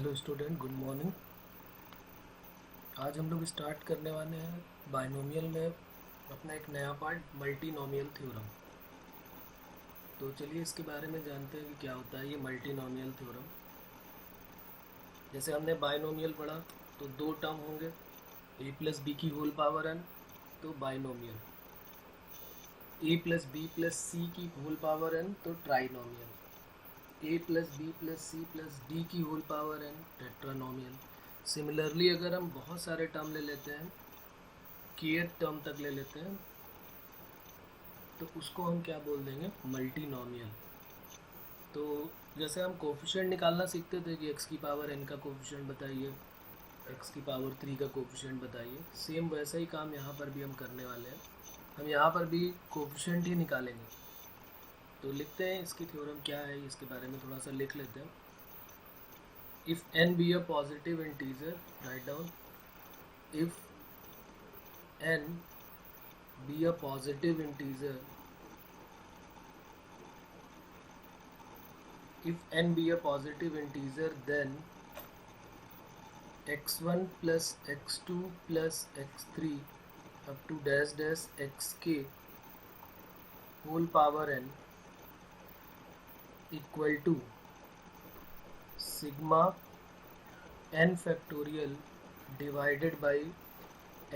Hello student, good morning. आज हम लोग स्टार्ट करने वाले हैं बाइनोमियल में अपना एक नया पार्ट, मल्टीनोमियल थ्योरम। तो चलिए इसके बारे में जानते हैं कि क्या होता है ये मल्टीनोमियल थ्योरम। जैसे हमने बाइनोमियल पढ़ा तो दो टर्म होंगे, a प्लस बी की होल पावर n, तो binomial. a plus B plus C की होल पावर n, तो trinomial. a plus B plus C plus D की whole power n, tetranomial. Similarly अगर हम बहुत सारे टर्म ले लेते हैं, kth टर्म तक ले लेते हैं, तो उसको हम क्या बोल देंगे, मल्टीनोमियल। तो जैसे हम कोफिशिएंट निकालना सीखते थे कि x की पावर n का कोफिशिएंट बताइए, x की पावर 3 का कोफिशिएंट बताइए, सेम वैसा ही काम यहाँ पर भी हम करने वाले हैं। हम यहाँ पर भी कोफिशिएंट ही निकालेंगे। तो लिखते हैं इसकी थ्योरम क्या है, इसके बारे में थोड़ा सा लिख लेते हैं। If n be a positive integer, write down, if n be a positive integer, if n be a positive integer, then x1 plus x2 plus x3 up to dash dash xk whole power n equal to sigma n factorial divided by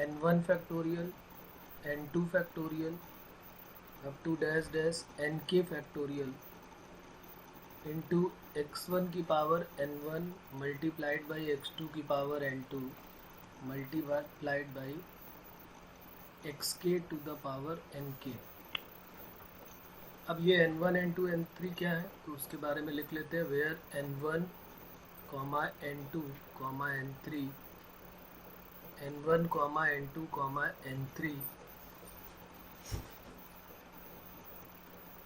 n1 factorial, n2 factorial up to dash dash nk factorial into x1 की power n1 multiplied by x2 की power n2 multiplied by xk to the power nk। अब ये n1 n2 n3 क्या है, तो उसके बारे में लिख लेते हैं। Where n1 n2 n3, n1 n2 n3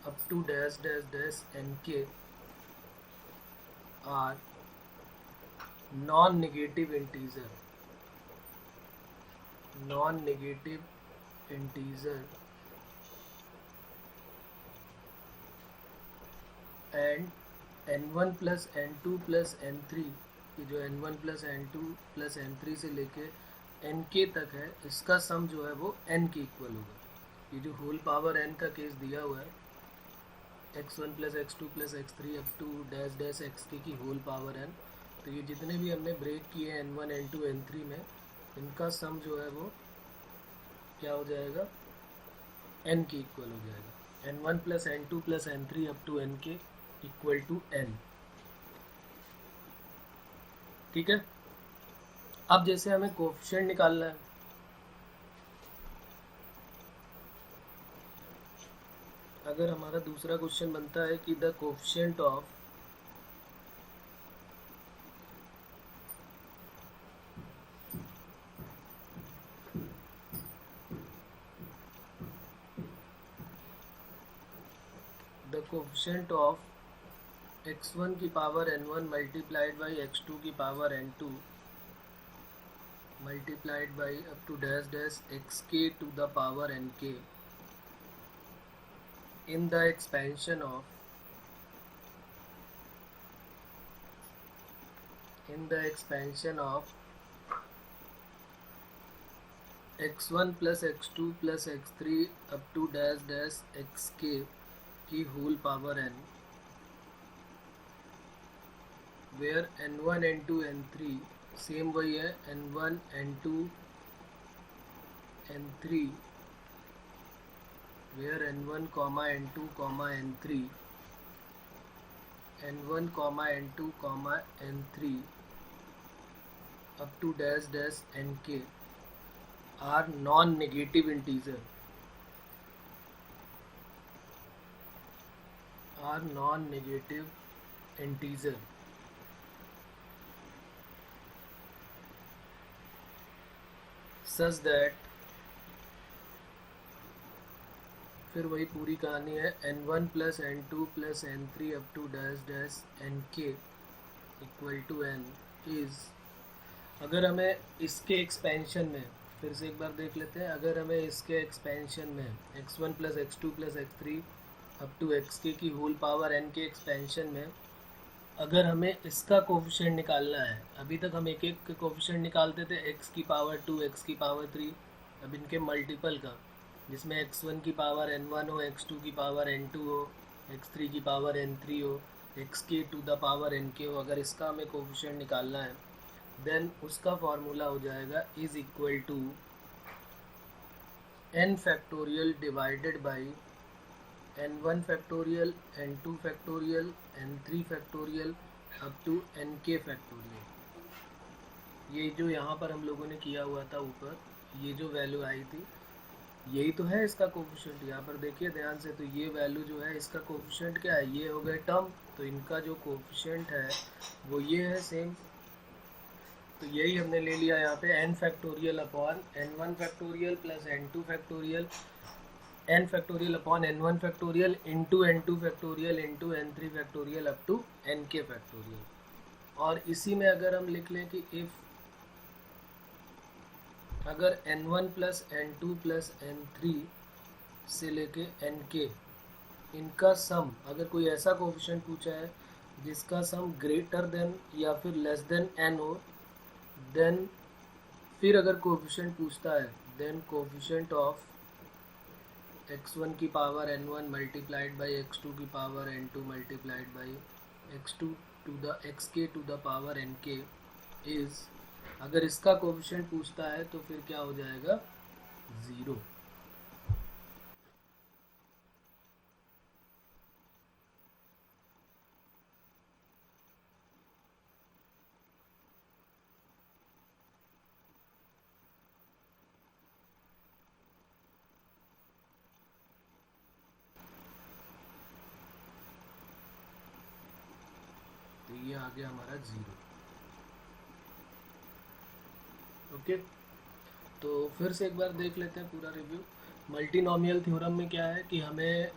up to dash dash dash nk are non-negative integer, and n1 plus n2 plus n3, कि जो n1 plus n2 plus n3 से लेके nk तक है, इसका सम जो है वो n के इक्वल होगा। ये जो होल पावर n का केस दिया हुआ है, x1 plus x2 plus x3 up to dash dash xk की होल पावर n, तो ये जितने भी हमने ब्रेक किए n1 n2 n3 में, इनका सम जो है वो क्या हो जाएगा, n के इक्वल हो जाएगा। n1 plus n2 plus n3 up to nk equal to n। ठीक है। अब जैसे हमें कोफिशिएंट निकालना है, अगर हमारा दूसरा क्वेश्चन बनता है कि द कोफिशिएंट ऑफ x1 की power n1 multiplied by x2 की power n2 multiplied by up to dash dash xk to the power nk in the expansion of x1 plus x2 plus x3 up to dash dash xk की whole power n, where n1 n2 n3 same वही है, n1 n2 n3, where n1 n2 n3, n1 n2 n3 up to dash dash nk are non-negative integer, such that, फिर वही पूरी कहानी है, n1 plus n2 plus n3 up to dash dash nk equal to n is, अगर हमें इसके expansion में, फिर से एक बार देख लेते हैं, अगर हमें इसके एक्सपेंशन में x1 plus x2 plus x3 up to xk की होल पावर n के एक्सपेंशन में अगर हमें इसका कोफिशिएंट निकालना है, अभी तक हम एक एक कोफिशिएंट निकालते थे, x की पावर 2, x की पावर 3, अब इनके मल्टीपल का, जिसमें x1 की पावर n1 हो, x2 की पावर n2 हो, x3 की पावर n3 हो, xk to the power nk हो, अगर इसका हमें कोफिशिएंट निकालना है, देन उसका फॉर्मूला हो जाएगा is equal to n factorial divided by n1 factorial, n2 factorial, n3 factorial up to nk factorial. ये जो यहाँ पर हम लोगों ने किया हुआ था ऊपर, ये जो वैल्यू आई थी, यही तो है इसका कोफिशिएंट। यहाँ पर देखिए ध्यान से, तो ये वैल्यू जो है इसका कोफिशिएंट क्या है, ये हो गए टर्म, तो इनका जो कोफिशिएंट है वो ये है सेम। तो यही हमने ले लिया यहाँ पे n factorial upon n1 factorial plus n2 factorial, n factorial upon n1 factorial into n2 factorial into n3 factorial up to nk factorial. और इसी में अगर हम लिख लें कि इफ अगर n1 plus n2 plus n3 से लेके nk, इनका सम, अगर कोई ऐसा कोफिशिएंट पूछा है जिसका सम ग्रेटर देन या फिर लेस देन n हो, देन फिर अगर कोफिशिएंट पूछता है, देन कोफिशिएंट ऑफ x1 की power n1 multiplied by x2 की power n2 multiplied by x2 to the xk to the power nk is, अगर इसका कोफिशिएंट पूछता है तो फिर क्या हो जाएगा, 0। तो ये आ गया हमारा 0। ओके, तो फिर से एक बार देख लेते हैं पूरा रिव्यू। मल्टीनोमियल थ्योरम में क्या है कि हमें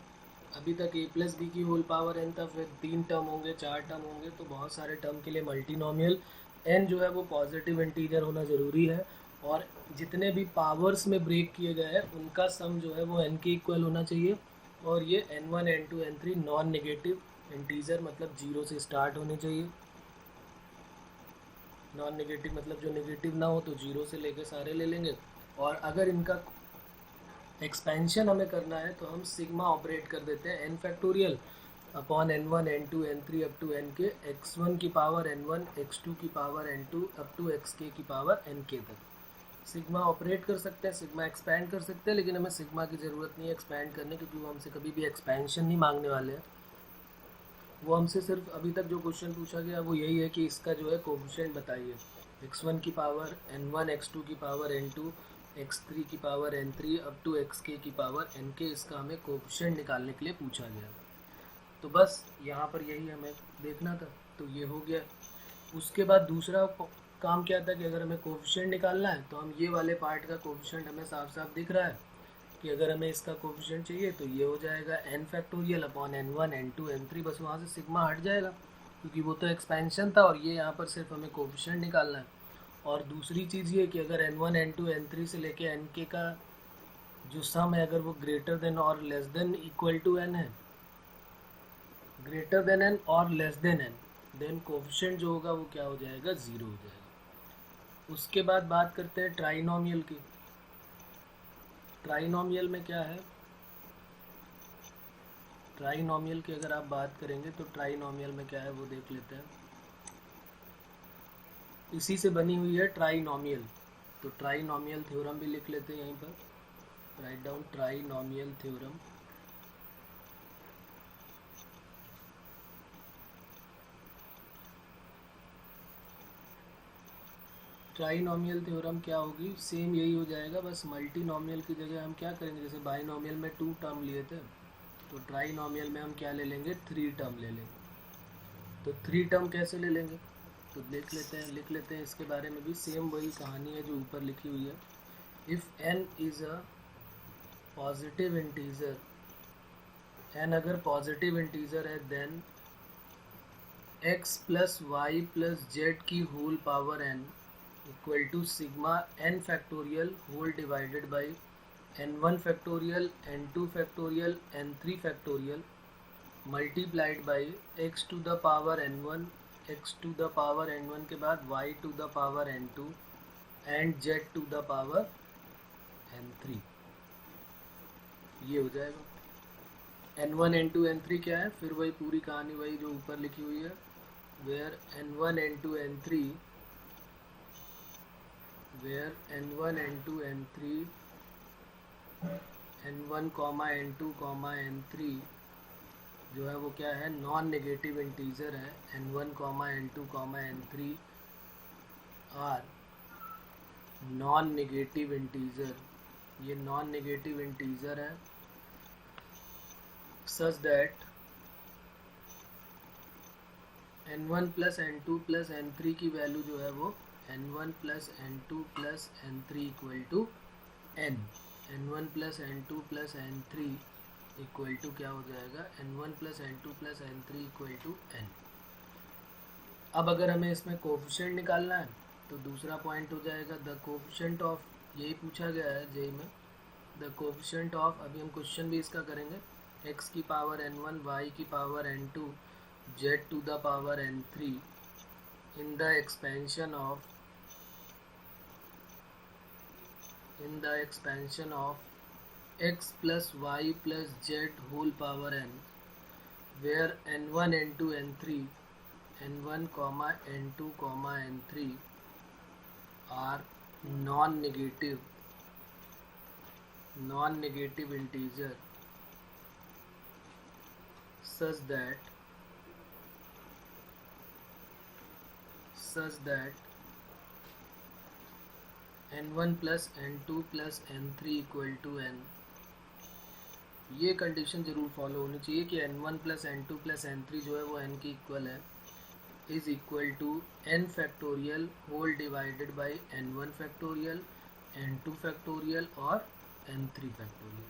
अभी तक a प्लस बी की होल पावर n था, फिर 3 टर्म होंगे, 4 टर्म होंगे, तो बहुत सारे टर्म के लिए मल्टीनोमियल n जो है वो पॉजिटिव इंटीजर होना ज़रूरी है, और जितने भी पावर्स में ब्रेक किए गए हैं उनका सम जो है वो n के इक्वल होना चाहिए, और ये n1 n2 n3 non negative integer मतलब 0 से स्टार्ट होने चाहिए। नॉन नेगेटिव मतलब जो नेगेटिव ना हो तो 0 से लेके सारे ले लेंगे। और अगर इनका एक्सपेंशन हमें करना है तो हम सिग्मा ऑपरेट कर देते हैं n factorial upon n1 n2 n3 up to nk, x1 की पावर n1, x2 की power n2 up to xk की पावर nk तक सिग्मा ऑपरेट कर सकते हैं, सिग्मा एक्सपैंड कर सकते हैं, लेकिन हमें सिग्मा की ज़रूरत नहीं है एक्सपैंड करने, क्योंकि वो हमसे कभी भी एक्सपेंशन नहीं मांगने वाले हैं। वो हमसे सिर्फ अभी तक जो क्वेश्चन पूछा गया वो यही है कि इसका जो है कोफिशिएंट बताइए, x1 की पावर n1, x2 की पावर n2, x3 की power n3 up to xk की पावर nk, इसका हमें कोफिशिएंट निकालने के लिए पूछा गया। तो बस यहाँ पर यही हमें देखना था, तो ये हो गया। उसके बाद दूसरा काम क्या था कि अगर हमें कोफिशिएंट निकालना है तो हम ये वाले पार्ट का कोफिशिएंट हमें साफ साफ दिख रहा है कि अगर हमें इसका कोफिशिएंट चाहिए तो ये हो जाएगा n factorial upon n1 n2 n3, बस वहाँ से सिग्मा हट जाएगा क्योंकि वो तो एक्सपेंशन था, और ये यहाँ पर सिर्फ हमें कोफिशिएंट निकालना है। और दूसरी चीज़ ये कि अगर n1 n2 n3 से लेके nk का जो सम है अगर वो ग्रेटर देन और less than equal to n है, ग्रेटर देन n और less than n, then coefficient जो होगा वो क्या हो जाएगा, 0 हो जाएगा। उसके बाद बात करते हैं ट्राइनोमियल की। ट्राइनोमियल में क्या है, ट्राइनोमियल की अगर आप बात करेंगे तो ट्राइनोमियल में क्या है वो देख लेते हैं। इसी से बनी हुई है ट्राइनोमियल, तो ट्राइनोमियल थ्योरम भी लिख लेते हैं यहीं पर, write down trinomial theorem. Trinomial theorem क्या होगी, सेम यही हो जाएगा, बस मल्टीनोमियल की जगह हम क्या करेंगे, जैसे बाइनोमियल में 2 टर्म लिए थे तो ट्राइनोमियल में हम क्या ले लेंगे, 3 टर्म ले लेंगे। तो 3 टर्म कैसे ले लेंगे, तो देख लेते हैं, लिख लेते हैं, इसके बारे में भी सेम वही कहानी है जो ऊपर लिखी हुई है। If n is a positive integer, n अगर पॉजिटिव इंटीजर है, then x plus Y plus Z की whole power n equal to sigma n factorial whole divided by n1 factorial, n2 factorial, n3 factorial multiplied by X to the power n1, X to the power n1 के बाद y to the power n2 and z to the power n3। ये हो जाएगा। n1 n2 n3 क्या है, फिर वही पूरी कहानी वही जो ऊपर लिखी हुई है, where n1 n2 n3 where n1 n2 n3 n1 n2 n3 जो है वो क्या है, नॉन नेगेटिव इंटीजर है। n1 n2 n3 are non negative integer, ये नॉन नेगेटिव इंटीजर है such that n1 plus n2 plus n3 की value जो है वो n1 plus n2 plus n3 equal to n, n1 plus n2 plus n3 equal to क्या हो जाएगा, n1 plus n2 plus n3 equal to n। अब अगर हमें इसमें कोफिशिएंट निकालना है तो दूसरा पॉइंट हो जाएगा द कोफिशिएंट ऑफ, यही पूछा गया है जेई में, द कोफिशिएंट ऑफ, अभी हम क्वेश्चन भी इसका करेंगे, x की पावर n1 y की power n2 z to the power n3 in the expansion of x plus y plus z whole power n, where n1 n2 n3 n1 n2 n3 are non-negative integer such that n1 plus n2 plus n3 equal to n। ये condition ज़रूर follow होनी चाहिए कि n1 plus n2 plus n3 जो है वो n की equal है, is equal to n factorial whole divided by n1 factorial, n2 factorial और n3 फैक्टोरियल।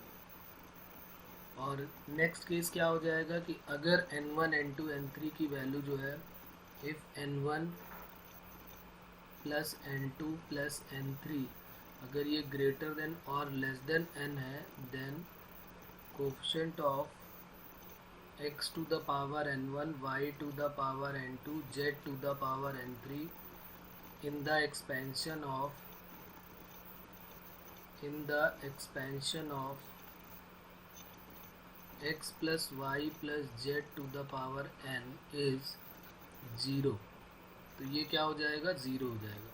और नेक्स्ट केस क्या हो जाएगा कि अगर n1 n2 n3 की वैल्यू जो है, if n1 plus n2 plus n3 अगर ये ग्रेटर देन और लेस देन n है, then coefficient of x to the power n1 y to the power n2 z to the power n3 in the expansion of x plus y plus z to the power n is 0। तो ये क्या हो जाएगा, 0 हो जाएगा।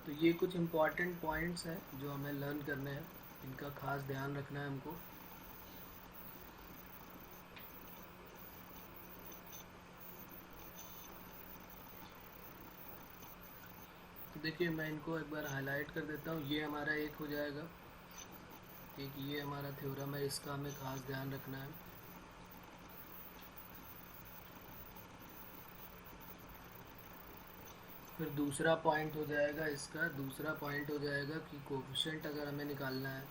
तो ये कुछ इम्पॉर्टेंट पॉइंट्स हैं जो हमें लर्न करने हैं, इनका खास ध्यान रखना है हमको। तो देखिए मैं इनको एक बार हाईलाइट कर देता हूँ। ये हमारा एक हो जाएगा, एक ये हमारा थ्योरम है, इसका हमें खास ध्यान रखना है। फिर दूसरा पॉइंट हो जाएगा इसका, दूसरा पॉइंट हो जाएगा कि कोफिशिएंट अगर हमें निकालना है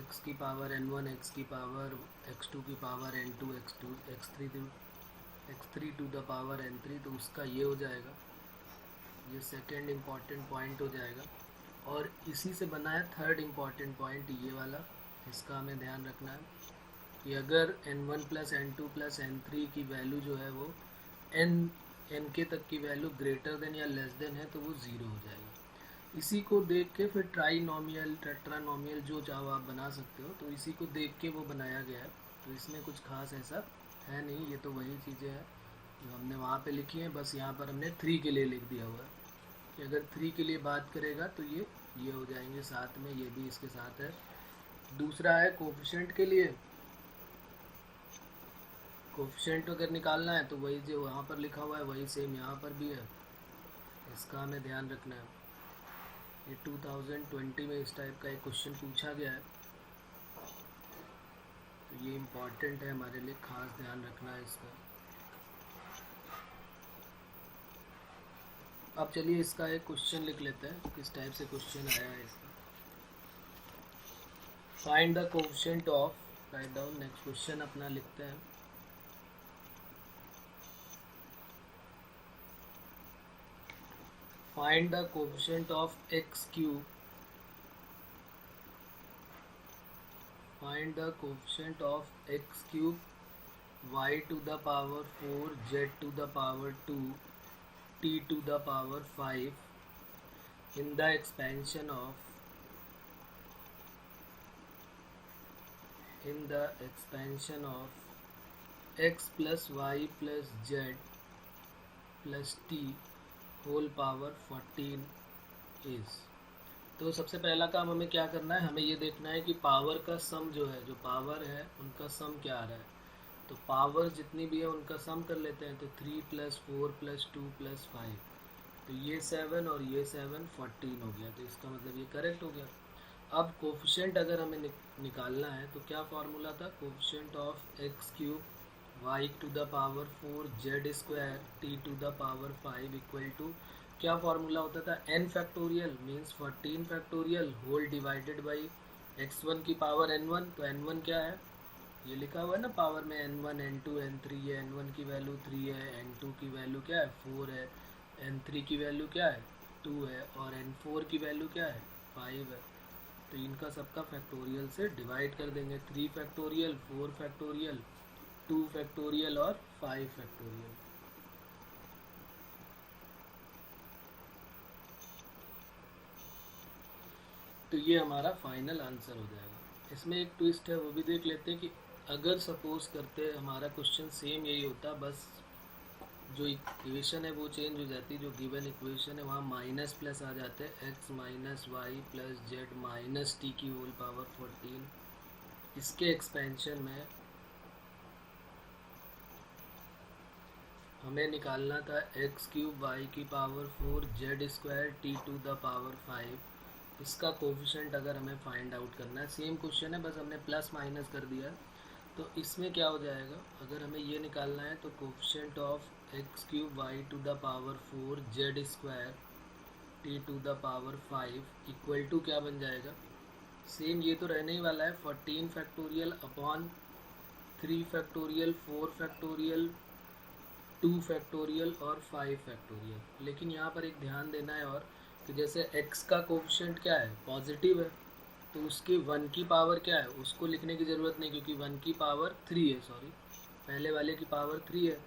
x की पावर n1, x की पावर x2 की power n2, x3 to the power n3, तो उसका ये हो जाएगा, ये सेकेंड इम्पॉर्टेंट पॉइंट हो जाएगा। और इसी से बना है थर्ड इम्पॉर्टेंट पॉइंट ये वाला, इसका हमें ध्यान रखना है कि अगर n1 plus n2 plus n3 की वैल्यू जो है वो n के तक की वैल्यू ग्रेटर देन या लेस देन है तो वो 0 हो जाएगी। इसी को देख के फिर ट्राइनोमियल, टेट्रानोमियल जो चाहो आप बना सकते हो, तो इसी को देख के वो बनाया गया है। तो इसमें कुछ खास ऐसा है नहीं, ये तो वही चीज़ें हैं जो हमने वहाँ पे लिखी हैं, बस यहाँ पर हमने 3 के लिए लिख दिया हुआ है कि अगर 3 के लिए बात करेगा तो ये हो जाएंगे साथ में, ये भी इसके साथ है। दूसरा है कोफिशिएंट के लिए, कोफिशिएंट अगर निकालना है तो वही जो वहाँ पर लिखा हुआ है वही सेम यहाँ पर भी है, इसका हमें ध्यान रखना है। ये 2020 में इस टाइप का एक क्वेश्चन पूछा गया है, तो ये इम्पॉर्टेंट है हमारे लिए, खास ध्यान रखना है इसका। अब चलिए इसका एक क्वेश्चन लिख लेते हैं, किस टाइप से क्वेश्चन आया है इसका। Find the coefficient of, write down, next question अपना लिखते हैं। Find the coefficient of x cube. Find the coefficient of x cube y to the power 4 z to the power 2 t to the power 5 in the expansion of x plus y plus z plus t whole power 14 is. तो सबसे पहला काम हमें क्या करना है, हमें ये देखना है कि पावर का सम जो है, जो पावर है उनका सम क्या आ रहा है। तो पावर जितनी भी है उनका सम कर लेते हैं। तो 3 + 4 + 2 + 5, तो ये 7 और ये 7 14 हो गया। तो इसका मतलब ये करेक्ट हो गया। अब कोफिशिएंट अगर हमें निकालना है तो क्या फार्मूला था, coefficient of x³ y to the power 4 z square t to the power 5 equal to क्या फार्मूला होता था, n factorial means 14 factorial whole divided by x1 की पावर n1। तो n1 क्या है, ये लिखा हुआ है ना पावर में, n1 n2 n3 है। n1 की वैल्यू 3 है, n2 की वैल्यू क्या है 4 है, n3 की वैल्यू क्या है 2 है और n4 की वैल्यू क्या है 5 है। तो इनका सबका फैक्टोरियल से डिवाइड कर देंगे। 3 फैक्टोरियल 4 फैक्टोरियल 2 फैक्टोरियल और 5 फैक्टोरियल। तो ये हमारा फाइनल आंसर हो जाएगा। इसमें एक ट्विस्ट है, वो भी देख लेते हैं कि अगर सपोज करते हमारा क्वेश्चन सेम यही होता, बस जो इक्वेशन है वो चेंज हो जाती, जो गिवन इक्वेशन है वहाँ माइनस प्लस आ जाते हैं, x - y + z - t की होल पावर 14। इसके एक्सपेंशन में हमें निकालना था x³ y की power 4 z square t to the power 5। इसका कोफिशिएंट अगर हमें फाइंड आउट करना है, सेम क्वेश्चन है बस हमने प्लस माइनस कर दिया। तो इसमें क्या हो जाएगा, अगर हमें ये निकालना है तो coefficient of x³ y to the power 4 z square t to the power 5 equal to क्या बन जाएगा, सेम ये तो रहने ही वाला है 14 factorial upon 3 factorial 4 factorial 2 factorial और 5 फैक्टोरियल। लेकिन यहाँ पर एक ध्यान देना है और कि जैसे x का कोफिशिएंट क्या है पॉजिटिव है, तो उसके 1 की पावर क्या है उसको लिखने की ज़रूरत नहीं, क्योंकि 1 की पावर 3 है, सॉरी पहले वाले की पावर 3 है।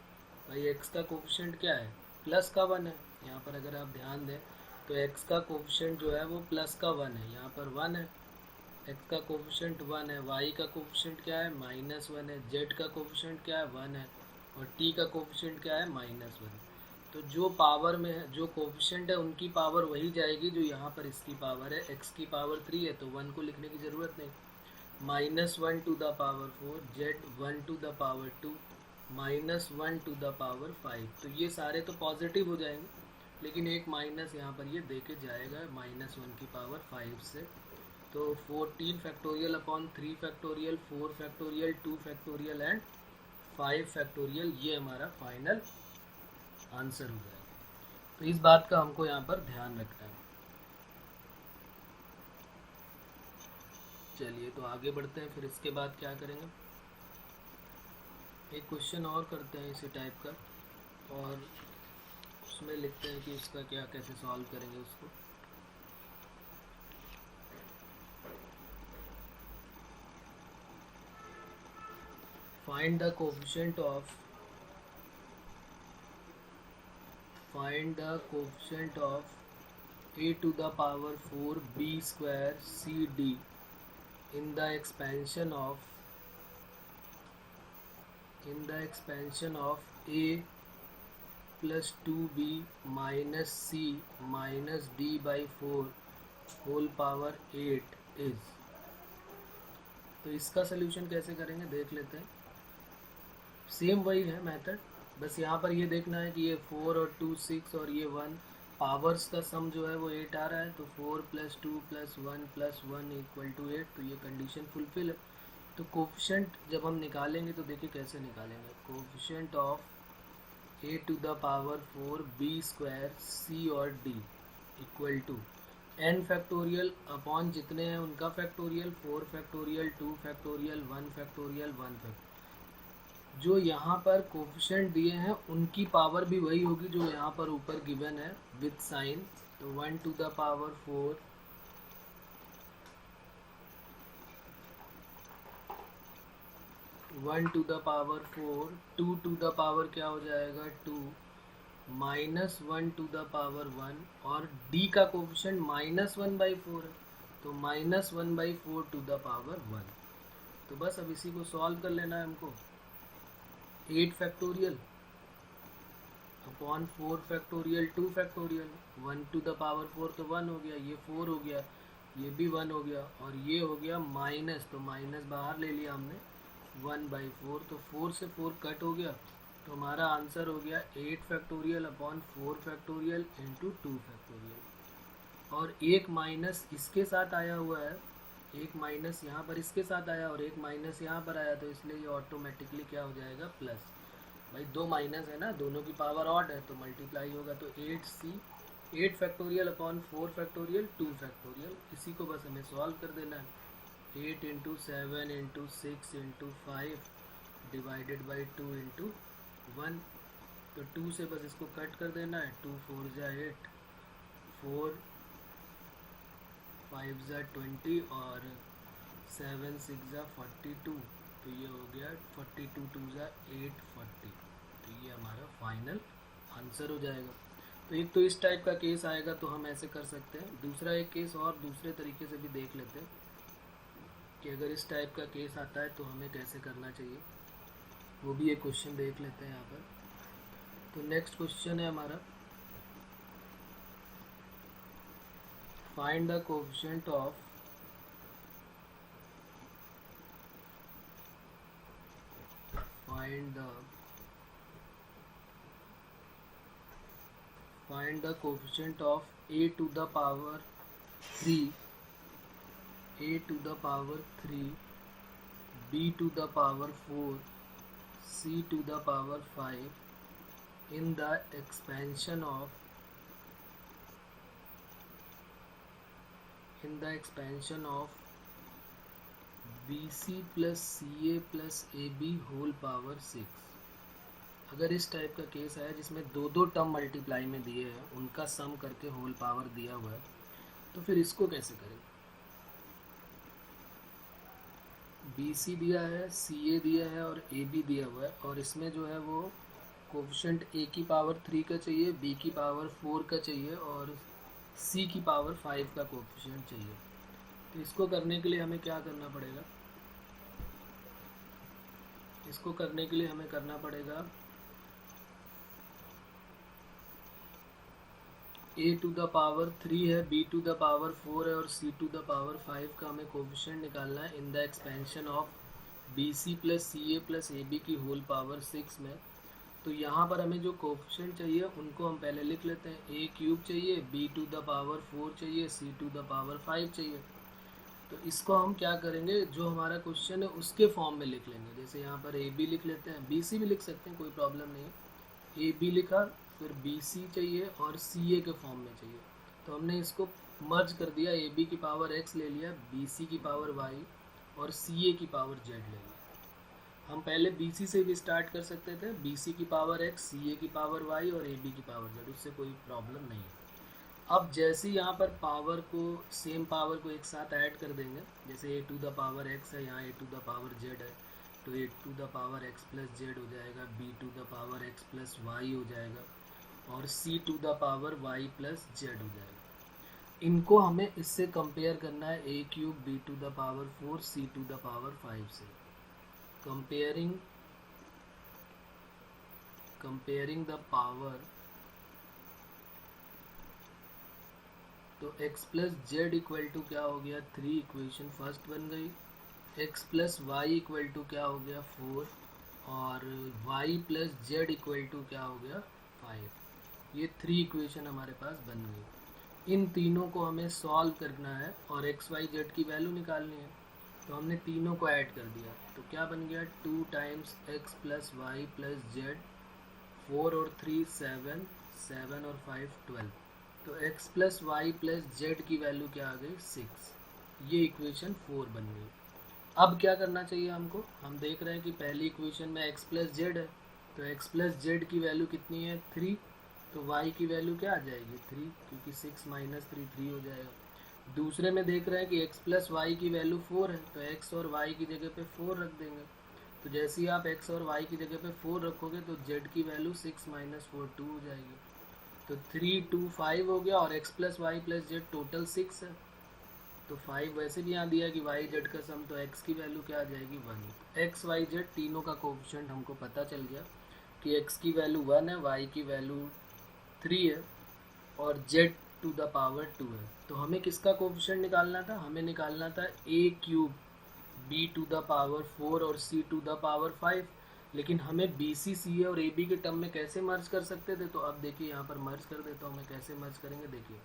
भाई x का कोफिशिएंट क्या है प्लस का 1 है। यहाँ पर अगर आप ध्यान दें तो x का कोफिशिएंट जो है वो प्लस का 1 है, यहाँ पर 1 है। x का कोफिशिएंट 1 है, y का कोफिशिएंट क्या है -1 है, z का कोफिशिएंट क्या है 1 है और t का कोफिशिएंट क्या है -1। तो जो पावर में है, जो कोफिशिएंट है उनकी पावर वही जाएगी जो यहाँ पर इसकी पावर है। x की पावर 3 है तो 1 को लिखने की ज़रूरत नहीं। -1 to the power 4 z 1 to the power 2 -1 to the power 5। तो ये सारे तो पॉजिटिव हो जाएंगे, लेकिन एक माइनस यहाँ पर ये दे के जाएगा -1 की पावर 5 से। तो 14 factorial upon 3 factorial 4 factorial 2 factorial and 5 factorial, ये हमारा फाइनल आंसर हो जाएगा। तो इस बात का हमको यहाँ पर ध्यान रखना है। चलिए तो आगे बढ़ते हैं, फिर इसके बाद क्या करेंगे, एक क्वेश्चन और करते हैं इसी टाइप का और उसमें लिखते हैं कि इसका क्या कैसे सॉल्व करेंगे उसको। Find the coefficient of a to the power 4 b square c d in the expansion of a plus 2b minus c minus d by 4 whole power 8 is। तो इसका सलूशन कैसे करेंगे देख लेते हैं। सेम वही है मेथड, बस यहाँ पर ये देखना है कि ये 4 और 2 6 और ये 1 पावर्स का सम जो है वो 8 आ रहा है। तो 4 + 2 + 1 + 1 = 8, तो ये कंडीशन फुलफिल है। तो कोफिशिएंट जब हम निकालेंगे तो देखिए कैसे निकालेंगे, coefficient of a to the power 4 b square c और d equal to n factorial upon जितने हैं उनका factorial, 4 factorial 2 factorial 1 factorial 1 factorial. जो यहाँ पर कोफिशिएंट दिए हैं उनकी पावर भी वही होगी जो यहाँ पर ऊपर गिवन है विथ साइन। तो 1 to the power 4 1 1 to the power 4, 2 to the power क्या हो जाएगा 2, -1 टू द पावर 1, और d का कोफिशिएंट -1/4 है, तो -1/4 टू द पावर 1। तो बस अब इसी को सॉल्व कर लेना है हमको। 8 factorial upon 4 factorial 2 factorial, 1 to the power 4 तो 1 हो गया, ये 4 हो गया, ये भी 1 हो गया, और ये हो गया माइनस, तो माइनस बाहर ले लिया हमने 1/4, तो 4 से 4 कट हो गया, तो हमारा आंसर हो गया 8 factorial upon 4 factorial into 2 factorial. और एक माइनस इसके साथ आया हुआ है, एक माइनस यहाँ पर इसके साथ आया और एक माइनस यहाँ पर आया, तो इसलिए ये ऑटोमेटिकली क्या हो जाएगा प्लस। भाई दो माइनस है ना, दोनों की पावर ऑड है तो मल्टीप्लाई होगा, तो 8 फैक्टोरियल अपॉन 4 फैक्टोरियल 2 फैक्टोरियल। इसी को बस हमें सॉल्व कर देना है। 8 into 7 into 6 into 5 divided by 2 into 1, तो 2 से बस इसको कट कर देना है, 2 4 जा 8, 4 5 जा 20 और 7 6 जा 42, तो ये हो गया 42 2 जा 840, तो ये हमारा फाइनल आंसर हो जाएगा। तो एक तो इस टाइप का केस आएगा तो हम ऐसे कर सकते हैं। दूसरा एक केस और दूसरे तरीके से भी देख लेते हैं कि अगर इस टाइप का केस आता है तो हमें कैसे करना चाहिए, वो भी एक क्वेश्चन देख लेते हैं यहाँ पर। तो नेक्स्ट क्वेश्चन है हमारा, find the coefficient of find the coefficient of a to the power 3, a to the power 3, b to the power 4, c to the power 5 in the expansion of bc plus ca plus ab whole power 6। अगर इस type का case है जिसमें दो term multiply में दिए हैं, उनका सम करके होल पावर दिया हुआ है, तो फिर इसको कैसे करें। BC दिया है, CA दिया है और AB दिया हुआ है, और इसमें जो है वो कोएफिशिएंट A की पावर 3 का चाहिए, B की पावर 4 का चाहिए और C की पावर 5 का कोएफिशिएंट चाहिए। तो इसको करने के लिए हमें क्या करना पड़ेगा, इसको करने के लिए हमें करना पड़ेगा a टू द पावर 3 है, b टू द पावर 4 है और c टू द पावर 5 का हमें कोएफिशिएंट निकालना है इन the expansion of bc plus ca plus ab की होल पावर 6 में। तो यहाँ पर हमें जो कोएफिशिएंट चाहिए उनको हम पहले लिख लेते हैं। a क्यूब चाहिए, b टू द पावर 4 चाहिए, c टू द पावर 5 चाहिए। तो इसको हम क्या करेंगे, जो हमारा क्वेश्चन है उसके फॉर्म में लिख लेंगे। जैसे यहाँ पर ए बी लिख लेते हैं, बी सी भी लिख सकते हैं, कोई प्रॉब्लम नहीं है। ए बी लिखा, फिर बी सी चाहिए और सी ए के फॉर्म में चाहिए, तो हमने इसको मर्ज कर दिया। ए बी की पावर एक्स ले लिया, बी सी की पावर वाई और सी ए की पावर जेड ले लिया। हम पहले बी सी से भी स्टार्ट कर सकते थे, बी सी की पावर एक्स, सी ए की पावर वाई और ए बी की पावर जेड, उससे कोई प्रॉब्लम नहीं है। अब जैसे यहाँ पर पावर को, सेम पावर को एक साथ ऐड कर देंगे, जैसे A to the power X है, यहाँ A to the power Z है, तो A to the power X plus Z हो जाएगा, B to the power X plus Y हो जाएगा और C to the power Y plus Z हो जाएगा। इनको हमें इससे कंपेयर करना है, A cube B to the power 4 C to the power 5 से। कंपेयरिंग द पावर, तो x plus Z equal to क्या हो गया 3, इक्वेशन फर्स्ट बन गई। x plus Y equal to क्या हो गया 4 और y plus Z equal to क्या हो गया 5। ये 3 इक्वेशन हमारे पास बन गई। इन तीनों को हमें सॉल्व करना है और x y z की वैल्यू निकालनी है, तो हमने तीनों को ऐड कर दिया, तो क्या बन गया 2 times x plus Y plus Z, 4 और 3 7, 7 और 5 12, तो x plus Y plus Z की वैल्यू क्या आ गई 6। ये इक्वेशन 4 बन गई। अब क्या करना चाहिए हमको, हम देख रहे हैं कि पहली इक्वेशन में x प्लस जेड है, तो x प्लस जेड की वैल्यू कितनी है 3, तो y की वैल्यू क्या आ जाएगी 3, क्योंकि 6 माइनस 3 3 हो जाएगा। दूसरे में देख रहे हैं कि x प्लस वाई की वैल्यू 4 है, तो x और y की जगह पे 4 रख देंगे, तो जैसे ही आप x और y की जगह पे 4 रखोगे तो z की वैल्यू 6 माइनस 4 2 हो जाएगी। तो 3 2 5 हो गया और x plus Y plus Z total 6 है। तो 5 वैसे भी यहाँ दिया है कि वाई जेड का सम, तो x की वैल्यू क्या आ जाएगी 1। x y z तीनों का कोफिशिएंट हमको पता चल गया कि x की वैल्यू 1 है, y की वैल्यू 3 है और z टू द पावर 2 है। तो हमें किसका कोफिशिएंट निकालना था? हमें निकालना था a cube b to the power 4 और c टू द पावर 5। लेकिन हमें बी सी सी ए और ए बी के टर्म में कैसे मर्ज कर सकते थे? तो अब देखिए यहाँ पर मर्ज कर देता हूँ मैं। कैसे मर्ज करेंगे देखिए,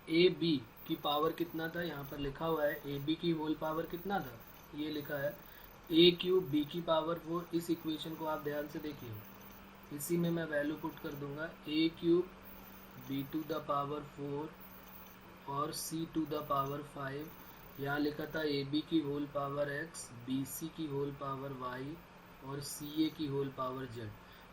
ए बी की पावर कितना था, यहाँ पर लिखा हुआ है ए बी की होल पावर कितना था, ये लिखा है ए क्यूब बी की पावर 4। इस इक्वेशन को आप ध्यान से देखिए, इसी में मैं वैल्यू पुट कर दूंगा A cube B to the power 4 और सी टू द पावर 5। यहाँ लिखा था ए बी की whole power x, B C की होल पावर y और सी ए की होल पावर z।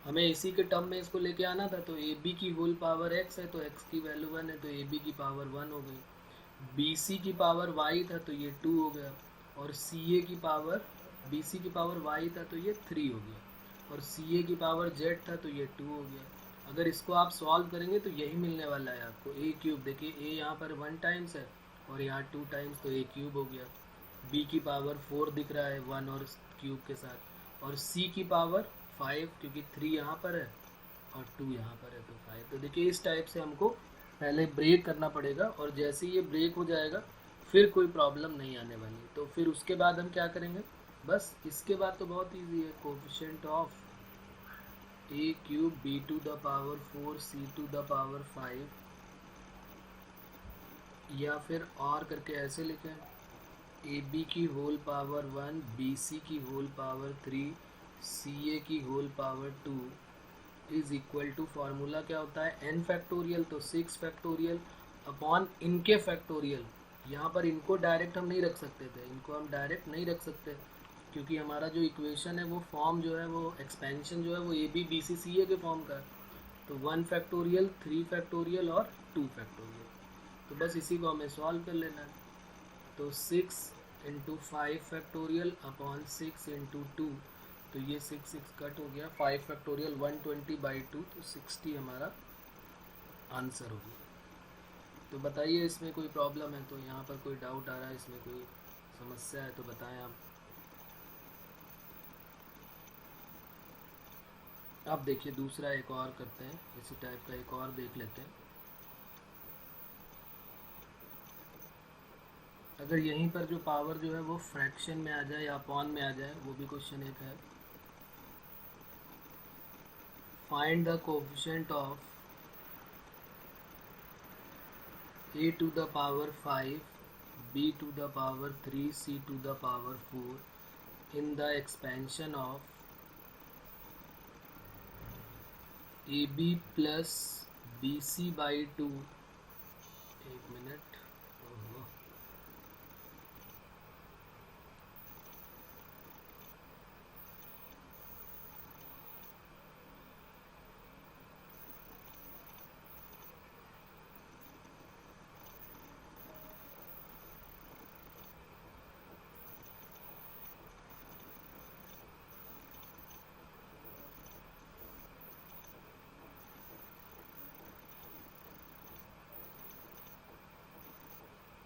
हमें इसी के टर्म में इसको लेके आना था। तो ए बी की होल पावर x है तो x की वैल्यू 1 है, तो ए बी की पावर 1 हो गई। बी सी की पावर y था तो ये 2 हो गया और सी ए की पावर, बी सी की पावर y था तो ये 3 हो गया और सी ए की पावर z था तो ये 2 हो गया। अगर इसको आप सॉल्व करेंगे तो यही मिलने वाला है आपको। ए क्यूब देखिए, ए यहाँ पर 1 टाइम्स है और यहाँ 2 टाइम्स, तो ए क्यूब हो गया। बी की पावर 4 दिख रहा है 1 और क्यूब के साथ, और सी की पावर 5 क्योंकि 3 यहाँ पर है और 2 यहाँ पर है तो 5। तो देखिए इस टाइप से हमको पहले ब्रेक करना पड़ेगा और जैसे ही ये ब्रेक हो जाएगा फिर कोई प्रॉब्लम नहीं आने वाली। तो फिर उसके बाद हम क्या करेंगे, बस इसके बाद तो बहुत ईजी है। Coefficient of A cube B to the power 4 C to the power 5, या फिर और करके ऐसे लिखें ए बी की होल पावर 1 बी सी की होल पावर 3 सी ए की whole power 2 is equal to, formula क्या होता है n फैक्टोरियल, तो 6 फैक्टोरियल अपॉन इनके फैक्टोरियल। यहाँ पर इनको डायरेक्ट हम नहीं रख सकते थे, इनको हम डायरेक्ट नहीं रख सकते क्योंकि हमारा जो इक्वेशन है वो फॉर्म जो है वो एक्सपेंशन जो है वो ए बी बी सी सी ए के फॉर्म का है। तो 1 फैक्टोरियल 3 फैक्टोरियल और 2 फैक्टोरियल, तो बस इसी को हमें सॉल्व कर लेना है। तो 6 इंटू 5 फैक्टोरियल अपॉन 6 इंटू 2, तो ये 6 कट हो गया, 5 फैक्टोरियल 120/2, तो 60 हमारा आंसर हो गया। तो बताइए इसमें कोई प्रॉब्लम है तो, यहाँ पर कोई डाउट आ रहा है, इसमें कोई समस्या है तो बताएं आप। अब देखिए दूसरा एक और करते हैं, इसी टाइप का एक और देख लेते हैं। अगर यहीं पर जो पावर जो है वो फ्रैक्शन में आ जाए या अपॉन में आ जाए, वो भी क्वेश्चन एक है। Find the coefficient of a to the power 5 b to the power 3 c to the power 4 in the expansion of ab plus bc by 2। एक मिनट,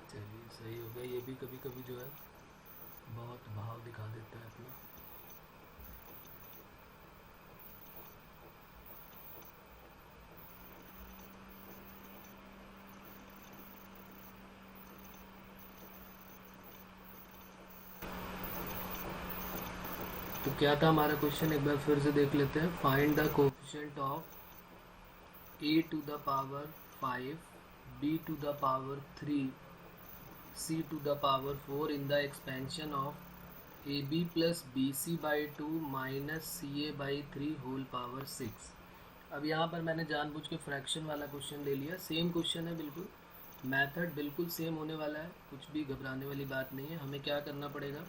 चलिए सही हो गया। ये भी कभी कभी जो है बहुत भाव दिखा देता है अपना। तो क्या था हमारा क्वेश्चन, एक बार फिर से देख लेते हैं। Find the coefficient of a to the power 5 b to the power 3 c to the power 4 in the expansion of A B plus B C by 2 minus C A by 3 whole power 6। अब यहाँ पर मैंने जानबूझ के fraction वाला question ले लिया। Same question है बिल्कुल, मेथड बिल्कुल सेम होने वाला है, कुछ भी घबराने वाली बात नहीं है। हमें क्या करना पड़ेगा,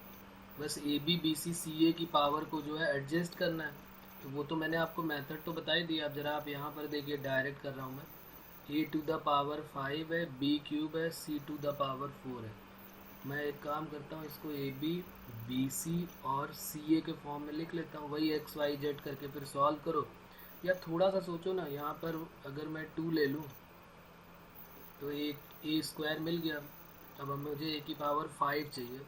बस A B B C C A की पावर को जो है एडजस्ट करना है। तो वो तो मैंने आपको मेथड तो बता ही दिया। अब ज़रा आप यहाँ पर देखिए, डायरेक्ट कर रहा हूँ मैं। ए टू द पावर 5 है, बी क्यूब है, सी टू द पावर 4 है। मैं एक काम करता हूँ, इसको ए बी बी सी और सी ए के फॉर्म में लिख लेता हूँ, वही एक्स वाई जेड करके फिर सॉल्व करो। या थोड़ा सा सोचो ना, यहाँ पर अगर मैं 2 ले लूँ तो एक ए स्क्वायर मिल गया। अब मुझे ए की पावर 5 चाहिए,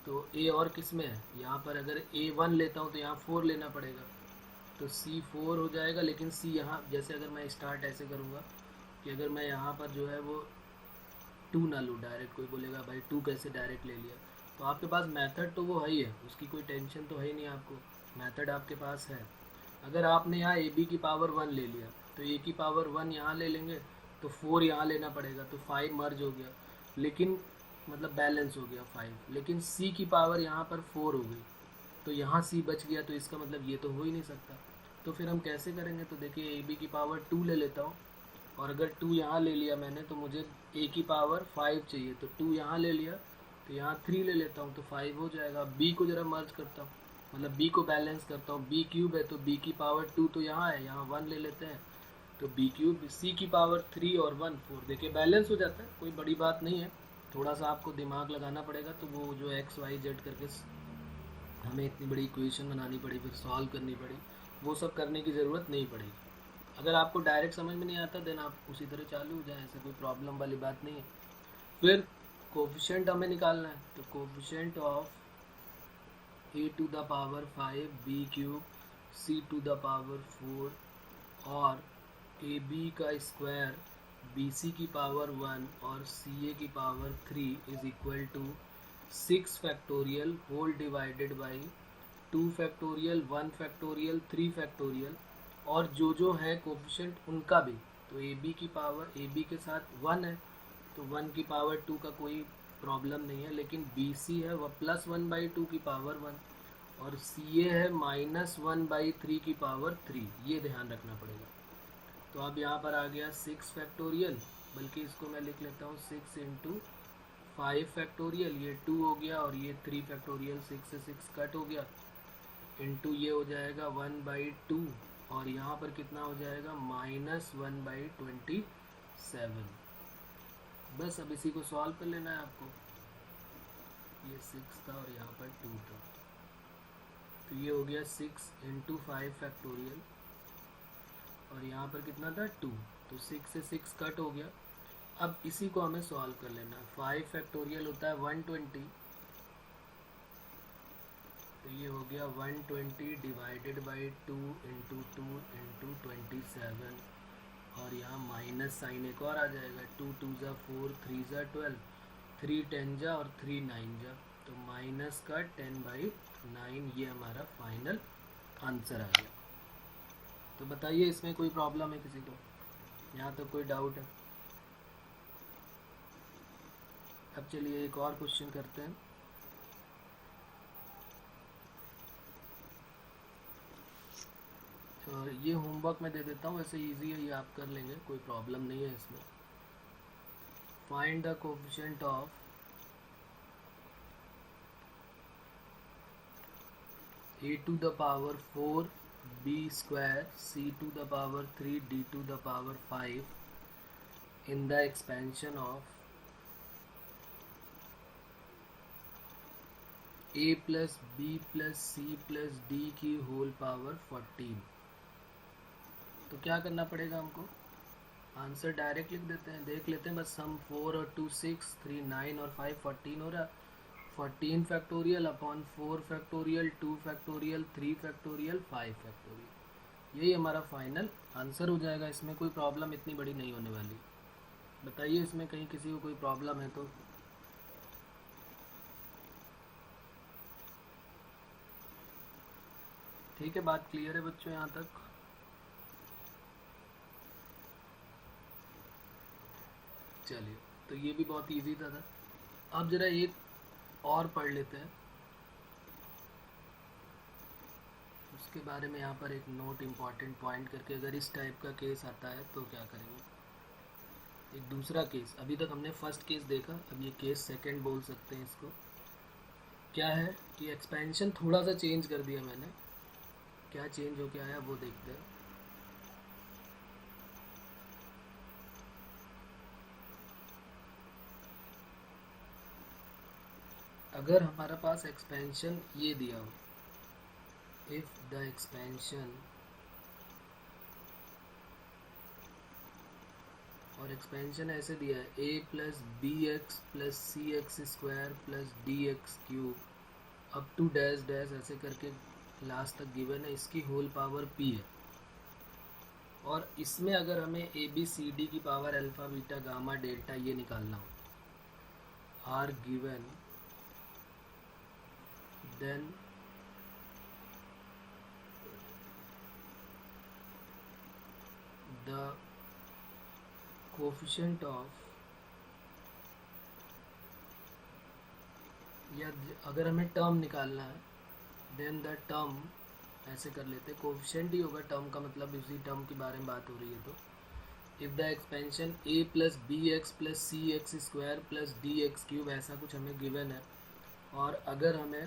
तो ए और किस में है, यहाँ पर अगर ए 1 लेता हूँ तो यहाँ 4 लेना पड़ेगा, तो सी 4 हो जाएगा। लेकिन सी यहाँ, जैसे अगर मैं स्टार्ट ऐसे करूँगा कि अगर मैं यहाँ पर जो है वो 2 ना लूँ डायरेक्ट, कोई बोलेगा भाई 2 कैसे डायरेक्ट ले लिया, तो आपके पास मेथड तो वो है ही है, उसकी कोई टेंशन तो है ही नहीं आपको, मेथड आपके पास है। अगर आपने यहाँ ए बी की पावर 1 ले लिया तो ए की पावर 1 यहाँ ले लेंगे, तो 4 यहाँ लेना पड़ेगा, तो 5 मर्ज हो गया, लेकिन मतलब बैलेंस हो गया 5। लेकिन सी की पावर यहाँ पर 4 हो गई, तो यहाँ सी बच गया, तो इसका मतलब ये तो हो ही नहीं सकता। तो फिर हम कैसे करेंगे, तो देखिए ए बी की पावर 2 ले लेता हूँ, और अगर 2 यहाँ ले लिया मैंने तो मुझे ए की पावर 5 चाहिए, तो 2 यहाँ ले लिया, तो यहाँ 3 ले लेता हूँ तो 5 हो जाएगा। बी को ज़रा मर्ज करता हूँ, मतलब बी को बैलेंस करता हूँ, बी क्यूब है तो बी की पावर 2 तो यहाँ है, यहाँ 1 ले लेते हैं, तो बी क्यूब, सी की पावर 3 और 1 4, देखिए बैलेंस हो जाता है, कोई बड़ी बात नहीं है। थोड़ा सा आपको दिमाग लगाना पड़ेगा, तो वो जो एक्स वाई जेड करके हमें इतनी बड़ी इक्वेशन बनानी पड़ी, फिर सॉल्व करनी पड़ी, वो सब करने की ज़रूरत नहीं पड़ेगी। अगर आपको डायरेक्ट समझ में नहीं आता देन आप उसी तरह चालू हो जाए, ऐसे कोई प्रॉब्लम वाली बात नहीं है। फिर कोफिशिएंट हमें निकालना है, तो coefficient of A to the power 5 B cube C to the power 4 और ए बी का स्क्वायर बी सी की पावर 1 और सी ए की power 3 is equal to 6 factorial whole divided by 2 factorial 1 factorial 3 factorial, और जो है coefficient उनका भी। तो ए बी की पावर, ए बी के साथ 1 है तो 1 की पावर 2 का कोई प्रॉब्लम नहीं है, लेकिन बी सी है वह +1/2 की पावर 1, और सी ए है -1/3 की पावर 3, ये ध्यान रखना पड़ेगा। तो अब यहाँ पर आ गया 6 फैक्टोरियल, बल्कि इसको मैं लिख लेता हूँ 6 × 5 फैक्टोरियल, ये 2 हो गया, और ये 3 फैक्टोरियल, 6 से 6 कट हो गया, इंटू ये हो जाएगा 1/2, और यहाँ पर कितना हो जाएगा -1/27। बस अब इसी को सॉल्व कर लेना है आपको। ये 6 था और यहाँ पर 2 था, तो ये हो गया 6 × 5 फैक्टोरियल, और यहाँ पर कितना था 2, तो 6 से 6 कट हो गया। अब इसी को हमें सॉल्व कर लेना है। 5 फैक्टोरियल होता है 120, तो ये हो गया 120 डिवाइडेड बाई 2 × 2 × 27, और यहाँ माइनस साइन एक और आ जाएगा, 2 2 ज़ा 4 3 ज़ा 12, 3 10 जा और 3 9 जा, तो माइनस का 10/9, ये हमारा फाइनल आंसर आ गया। तो बताइए इसमें कोई प्रॉब्लम है किसी को, यहाँ तक कोई डाउट है? अब चलिए एक और क्वेश्चन करते हैं। और ये होमवर्क मैं दे देता हूँ, वैसे इजी है, ये आप कर लेंगे, कोई प्रॉब्लम नहीं है इसमें। Find the coefficient of a to the power 4 b square c to the power 3 d to the power 5 in the expansion of a plus b plus c plus d की होल पावर 14। तो क्या करना पड़ेगा हमको, answer direct लिख देते हैं, देख लेते हैं बस हम। 4 और 2 6, 3 9 और 5 14 हो रहा, 14 factorial upon 4 factorial 2 factorial 3 factorial 5 factorial, यही हमारा फाइनल आंसर हो जाएगा। इसमें कोई प्रॉब्लम इतनी बड़ी नहीं होने वाली। बताइए इसमें कहीं किसी को कोई प्रॉब्लम है तो? ठीक है, बात क्लियर है बच्चों यहाँ तक? चलिए, तो ये भी बहुत इजी था। अब जरा एक और पढ़ लेते हैं, उसके बारे में यहाँ पर एक नोट इम्पॉर्टेंट पॉइंट करके, अगर इस टाइप का केस आता है तो क्या करेंगे। एक दूसरा केस, अभी तक हमने फर्स्ट केस देखा, अब ये केस सेकंड बोल सकते हैं इसको। क्या है कि एक्सपेंशन थोड़ा सा चेंज कर दिया मैंने, क्या चेंज हो के आया वो देखते हैं। अगर हमारे पास एक्सपेंशन ये दिया हो, इफ द एक्सपेंशन, और एक्सपेंशन ऐसे दिया है a plus B X plus C X square plus D X cube up to dash dash ऐसे करके लास्ट तक गिवन है, इसकी होल पावर p है। और इसमें अगर हमें ए बी सी डी की power alpha beta gamma delta ये निकालना हो are given, then the coefficient of, या अगर हमें टर्म निकालना है देन द टर्म, ऐसे कर लेते हैं कोफिशिएंट ही होगा टर्म का, मतलब इसी टर्म के बारे में बात हो रही है। तो if the expansion a plus B X plus C X square plus D X cube ऐसा कुछ हमें गिवन है, और अगर हमें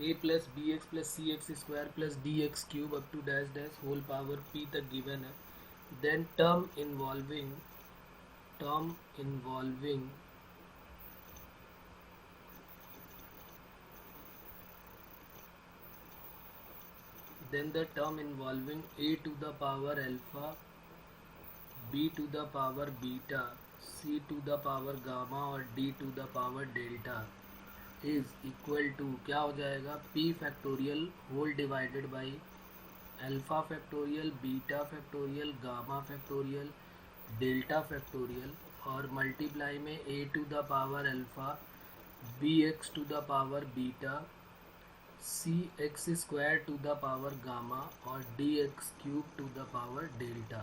a plus B X plus C X square plus D X cube up to dash dash whole power p तक given है, देन term involving then the term involving a to the power alpha, b to the power beta, c to the power gamma और d to the power delta is equal to क्या हो जाएगा, p factorial whole divided by alpha factorial, beta factorial, gamma factorial, delta factorial, और multiply में a to the power alpha, bx to the power beta, C X square to the power gamma और D X cube to the power delta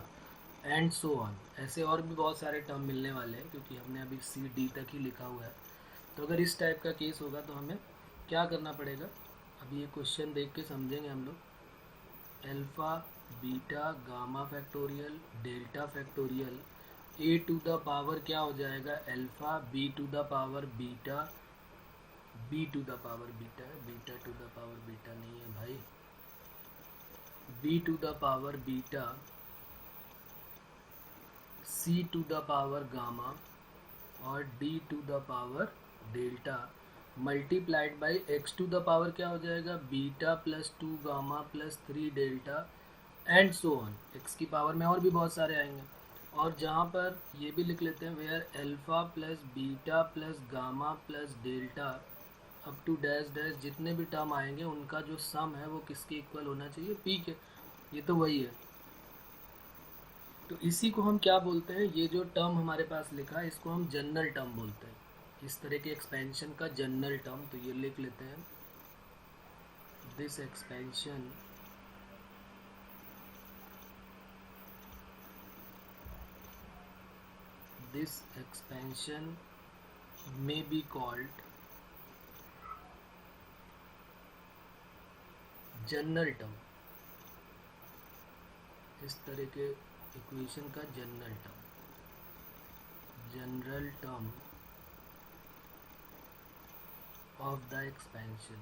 and so on. ऐसे और भी बहुत सारे term मिलने वाले हैं क्योंकि हमने अभी सी डी तक ही लिखा हुआ है। तो अगर इस टाइप का केस होगा तो हमें क्या करना पड़ेगा, अभी ये क्वेश्चन देख के समझेंगे हम लोग। Alpha beta gamma factorial delta factorial, A to the power क्या हो जाएगा alpha, B to the power beta, B to the power beta है, beta to the power beta नहीं है भाई, B to the power beta, C to the power gamma और D to the power delta multiplied by X to the power क्या हो जाएगा beta plus 2 gamma plus 3 delta and so on. X की power में और भी बहुत सारे आएंगे, और जहाँ पर ये भी लिख लेते हैं where alpha plus beta plus gamma plus delta up to dash dash, जितने भी टर्म आएंगे उनका जो सम है वो किसके इक्वल होना चाहिए, पी के। ये तो वही है। तो इसी को हम क्या बोलते हैं, ये जो टर्म हमारे पास लिखा है इसको हम जनरल टर्म बोलते हैं, इस तरह के एक्सपेंशन का जनरल टर्म। तो ये लिख लेते हैं, this expansion may be called general term. इस तरह के इक्वेशन का general term of the expansion.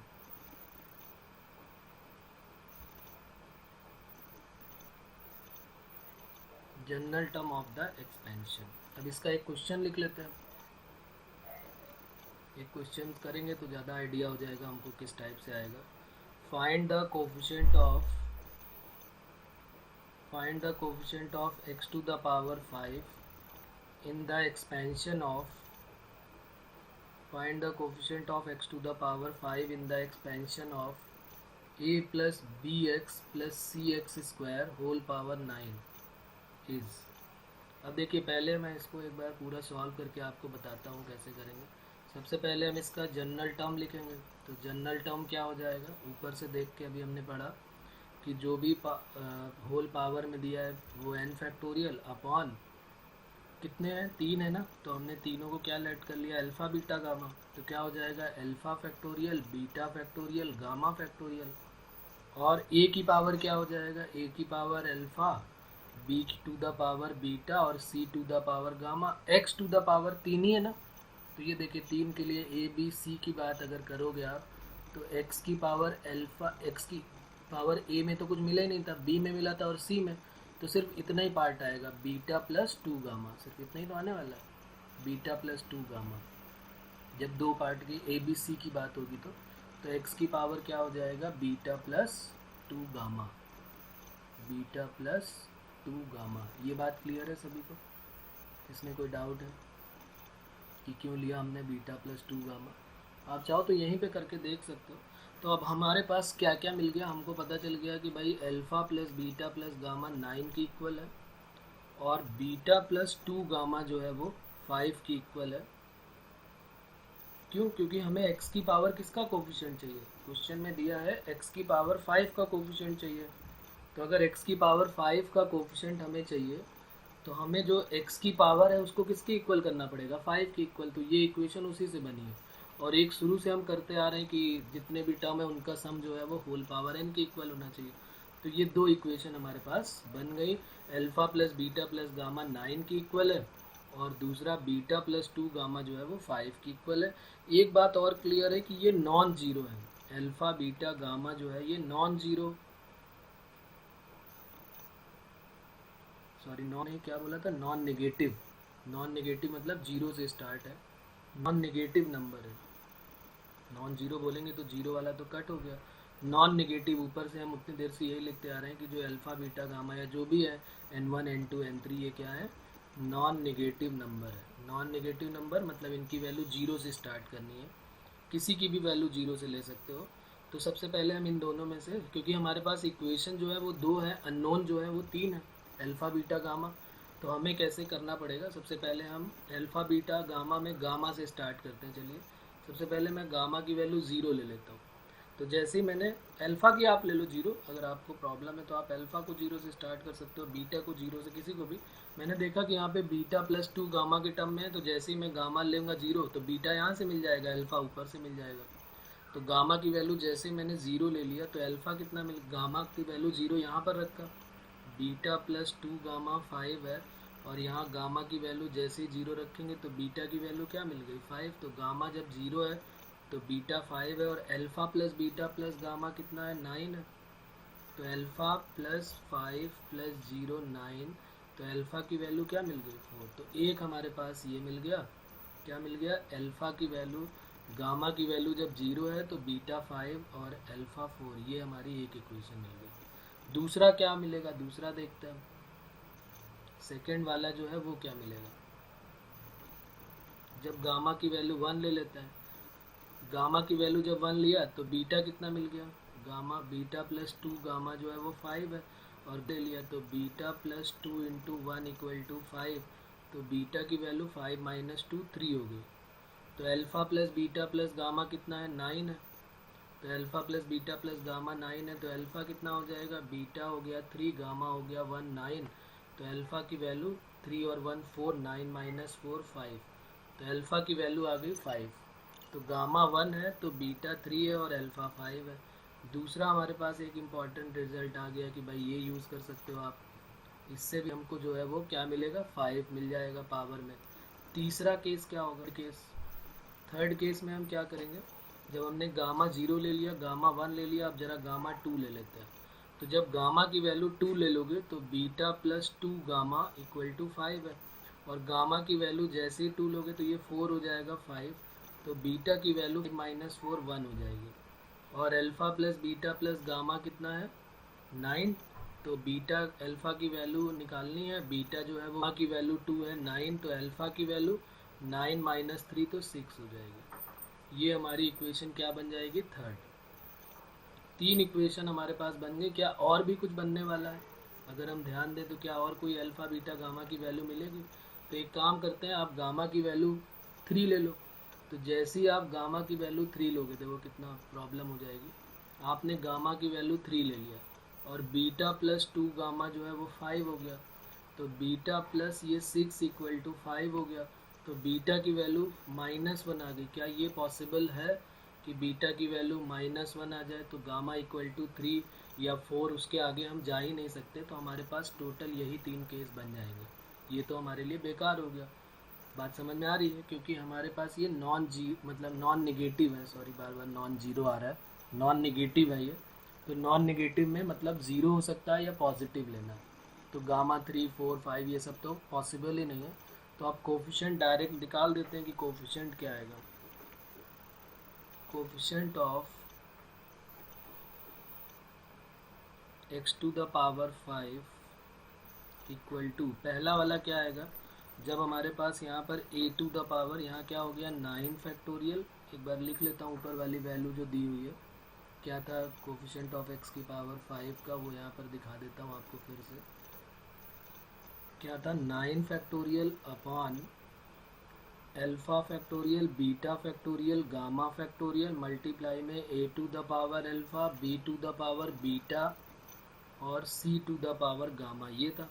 General term of the expansion. अब इसका एक क्वेश्चन लिख लेते हैं, एक क्वेश्चन करेंगे तो ज़्यादा आइडिया हो जाएगा हमको किस टाइप से आएगा। Find the coefficient of x to the power 5 in the expansion of, find the coefficient of x to the power 5 in the expansion of a plus bx plus cx square whole power 9 is। अब देखिए पहले मैं इसको एक बार पूरा solve करके आपको बताता हूँ कैसे करेंगे। सबसे पहले हम इसका जनरल टर्म लिखेंगे। तो जनरल टर्म क्या हो जाएगा, ऊपर से देख के अभी हमने पढ़ा कि जो भी होल पावर में दिया है वो n फैक्टोरियल अपॉन कितने हैं, 3 है ना, तो हमने तीनों को क्या लेट कर लिया अल्फ़ा बीटा गामा। तो क्या हो जाएगा alpha factorial beta factorial gamma factorial, और a की पावर क्या हो जाएगा a की power alpha, b to the power beta और c to the power gamma, x to the power 3 ही है ना। तो ये देखिए 3 के लिए a b c की बात अगर करोगे आप तो x की पावर अल्फ़ा, x की पावर a में तो कुछ मिला ही नहीं था, b में मिला था और c में, तो सिर्फ इतना ही पार्ट आएगा बीटा प्लस 2 गामा, सिर्फ इतना ही तो आने वाला है बीटा प्लस 2 गामा। जब दो पार्ट की ए बी सी की बात होगी तो एक्स की पावर क्या हो जाएगा, beta plus 2 gamma, beta plus 2 gamma. ये बात क्लियर है सभी को? इसमें कोई डाउट है कि क्यों लिया हमने बीटा प्लस 2 गामा? आप चाहो तो यहीं पे करके देख सकते हो। तो अब हमारे पास क्या क्या मिल गया, हमको पता चल गया कि भाई alpha plus beta plus gamma 9 की इक्वल है, और बीटा प्लस 2 गामा जो है वो 5 की इक्वल है। क्यों? क्योंकि हमें x की पावर किसका कोफिशिएंट चाहिए, क्वेश्चन में दिया है x की पावर 5 का कोफिशिएंट चाहिए। तो अगर x की पावर 5 का कोफिशिएंट हमें चाहिए तो हमें जो x की पावर है उसको किसके इक्वल करना पड़ेगा, 5 की इक्वल। तो ये इक्वेशन उसी से बनी है, और एक शुरू से हम करते आ रहे हैं कि जितने भी टर्म है उनका सम जो है वो होल पावर n के इक्वल होना चाहिए। तो ये दो इक्वेशन हमारे पास बन गई, alpha plus beta plus gamma 9 की इक्वल है, और दूसरा बीटा प्लस 2 गामा जो है वो 5 की इक्वल है। एक बात और क्लियर है कि ये नॉन जीरो है, अल्फ़ा बीटा गामा जो है ये नॉन जीरो, सॉरी नॉन, क्या बोला था, नॉन नेगेटिव। नॉन नेगेटिव मतलब जीरो से स्टार्ट है, नॉन नेगेटिव नंबर है। नॉन जीरो बोलेंगे तो जीरो वाला तो कट हो गया, नॉन नेगेटिव ऊपर से हम उतनी देर से यही लिखते आ रहे हैं कि जो अल्फ़ा बीटा गामा या जो भी है n1 n2 n3 ये क्या है, नॉन नेगेटिव नंबर है। नॉन नेगेटिव नंबर मतलब इनकी वैल्यू जीरो से स्टार्ट करनी है, किसी की भी वैल्यू जीरो से ले सकते हो। तो सबसे पहले हम इन दोनों में से, क्योंकि हमारे पास इक्वेशन जो है वो दो है, अननोन जो है वो तीन है, अल्फ़ा बीटा गामा। तो हमें कैसे करना पड़ेगा, सबसे पहले हम अल्फ़ा बीटा गामा में गामा से स्टार्ट करते हैं। चलिए सबसे पहले मैं गामा की वैल्यू ज़ीरो ले लेता हूँ। तो जैसे ही मैंने अल्फ़ा की, आप ले लो जीरो, अगर आपको प्रॉब्लम है तो आप अल्फ़ा को जीरो से स्टार्ट कर सकते हो, बीटा को जीरो से, किसी को भी। मैंने देखा कि यहाँ पे बीटा प्लस 2 गामा के टर्म में है, तो जैसे ही मैं गामा लूँगा जीरो तो बीटा यहाँ से मिल जाएगा, अल्फ़ा ऊपर से मिल जाएगा। तो गामा की वैल्यू जैसे मैंने ज़ीरो ले लिया तो अल्फ़ा कितना मिल, गामा की वैल्यू ज़ीरो यहाँ पर रखा, बीटा प्लस 2 गामा 5 है, और यहाँ गामा की वैल्यू जैसे ही जीरो रखेंगे तो बीटा की वैल्यू क्या मिल गई, 5। तो गामा जब जीरो है तो बीटा 5 है, और alpha plus beta plus gamma कितना है, 9 है। तो अल्फ़ा प्लस 5 प्लस 0 9, तो अल्फ़ा की वैल्यू क्या मिल गई, 4। तो एक हमारे पास ये मिल गया, क्या मिल गया, अल्फ़ा की वैल्यू, गामा की वैल्यू जब जीरो है तो बीटा 5 और अल्फ़ा 4, ये हमारी एक इक्वेशन मिल गई। दूसरा क्या मिलेगा, दूसरा देखते हैं, सेकेंड वाला जो है वो क्या मिलेगा। जब गामा की वैल्यू 1 ले लेते हैं, गामा की वैल्यू जब 1 लिया तो बीटा कितना मिल गया, गामा बीटा प्लस 2 गामा जो है वो 5 है, और दे लिया तो beta plus 2 into 1 equal to 5। तो बीटा की वैल्यू 5 माइनस 2 3 हो गई। तो alpha plus beta plus gamma कितना है, 9 है। तो alpha plus beta plus gamma 9 है, तो अल्फ़ा कितना हो जाएगा, बीटा हो गया 3, गामा हो गया 1 9। तो अल्फ़ा की वैल्यू 3 और 1 4, 9 माइनस 4 5। तो अल्फ़ा की वैल्यू आ गई 5। तो गामा 1 है तो बीटा 3 है और अल्फ़ा 5 है। दूसरा हमारे पास एक इम्पॉर्टेंट रिजल्ट आ गया कि भाई ये यूज़ कर सकते हो आप, इससे भी हमको जो है वो क्या मिलेगा, 5 मिल जाएगा पावर में। तीसरा केस क्या होगा, केस थर्ड केस में हम क्या करेंगे, जब हमने गामा 0 ले लिया, गामा 1 ले लिया, अब जरा गामा 2 ले लेते हैं। तो जब गामा की वैल्यू 2 ले लोगे तो beta plus 2 gamma equal to 5 है, और गामा की वैल्यू जैसे ही 2 लोगे तो ये 4 हो जाएगा 5। तो बीटा की वैल्यू माइनस 4 1 हो जाएगी, और alpha plus beta plus gamma कितना है, 9। तो बीटा अल्फ़ा की वैल्यू निकालनी है, बीटा जो है वो की वैल्यू 2 है, 9। तो अल्फ़ा की वैल्यू 9 माइनस 3 तो 6 हो जाएगी। ये हमारी इक्वेशन क्या बन जाएगी, थर्ड। तीन इक्वेशन हमारे पास बन गई। क्या और भी कुछ बनने वाला है, अगर हम ध्यान दें तो क्या और कोई अल्फ़ा बीटा गामा की वैल्यू मिलेगी। तो एक काम करते हैं, आप गामा की वैल्यू 3 ले लो। तो जैसे ही आप गामा की वैल्यू 3 लोगे, देखो कितना प्रॉब्लम हो जाएगी। आपने गामा की वैल्यू 3 ले लिया, और बीटा प्लस 2 गामा जो है वो 5 हो गया। तो बीटा प्लस ये 6 इक्वल टू 5 हो गया। तो बीटा की वैल्यू -1 आ गई। क्या ये पॉसिबल है कि बीटा की वैल्यू -1 आ जाए? तो गामा इक्वल टू 3 या 4, उसके आगे हम जा ही नहीं सकते। तो हमारे पास टोटल यही 3 केस बन जाएंगे। ये तो हमारे लिए बेकार हो गया। बात समझ में आ रही है? क्योंकि हमारे पास ये मतलब नॉन नेगेटिव है, सॉरी बार बार नॉन जीरो आ रहा है, नॉन नेगेटिव है ये। तो नॉन नेगेटिव में मतलब ज़ीरो हो सकता है या पॉजिटिव लेना है। तो गामा 3 4 5 ये सब तो पॉसिबल ही नहीं है। तो आप कोफिशिएंट डायरेक्ट निकाल देते हैं कि कोफिशिएंट क्या आएगा। Coefficient of x to the power 5 equal to, पहला वाला क्या आएगा, जब हमारे पास यहाँ पर a टू द पावर, यहाँ क्या हो गया 9 फैक्टोरियल, एक बार लिख लेता हूँ ऊपर वाली वैल्यू जो दी हुई है, क्या था कोफिशिएंट ऑफ x की पावर 5 का, वो यहाँ पर दिखा देता हूँ आपको फिर से, क्या था 9 factorial upon alpha factorial beta factorial gamma factorial multiply में a to the power alpha, b to the power beta और c to the power gamma, ये था,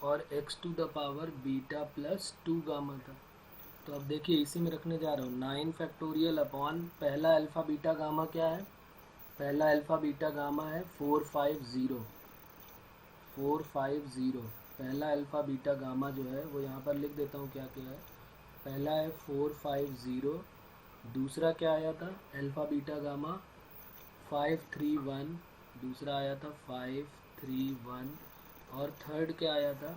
और x to the power beta plus 2 gamma था। तो अब देखिए इसी में रखने जा रहा हूँ 9 फैक्टोरियल अपॉन पहला अल्फ़ा बीटा गामा क्या है, पहला अल्फ़ा बीटा गामा है 450 पहला अल्फ़ा बीटा गामा जो है वो यहाँ पर लिख देता हूँ क्या क्या है, पहला है 450, दूसरा क्या आया था अल्फ़ा बीटा गामा 531, दूसरा आया था 531, और थर्ड क्या आया था,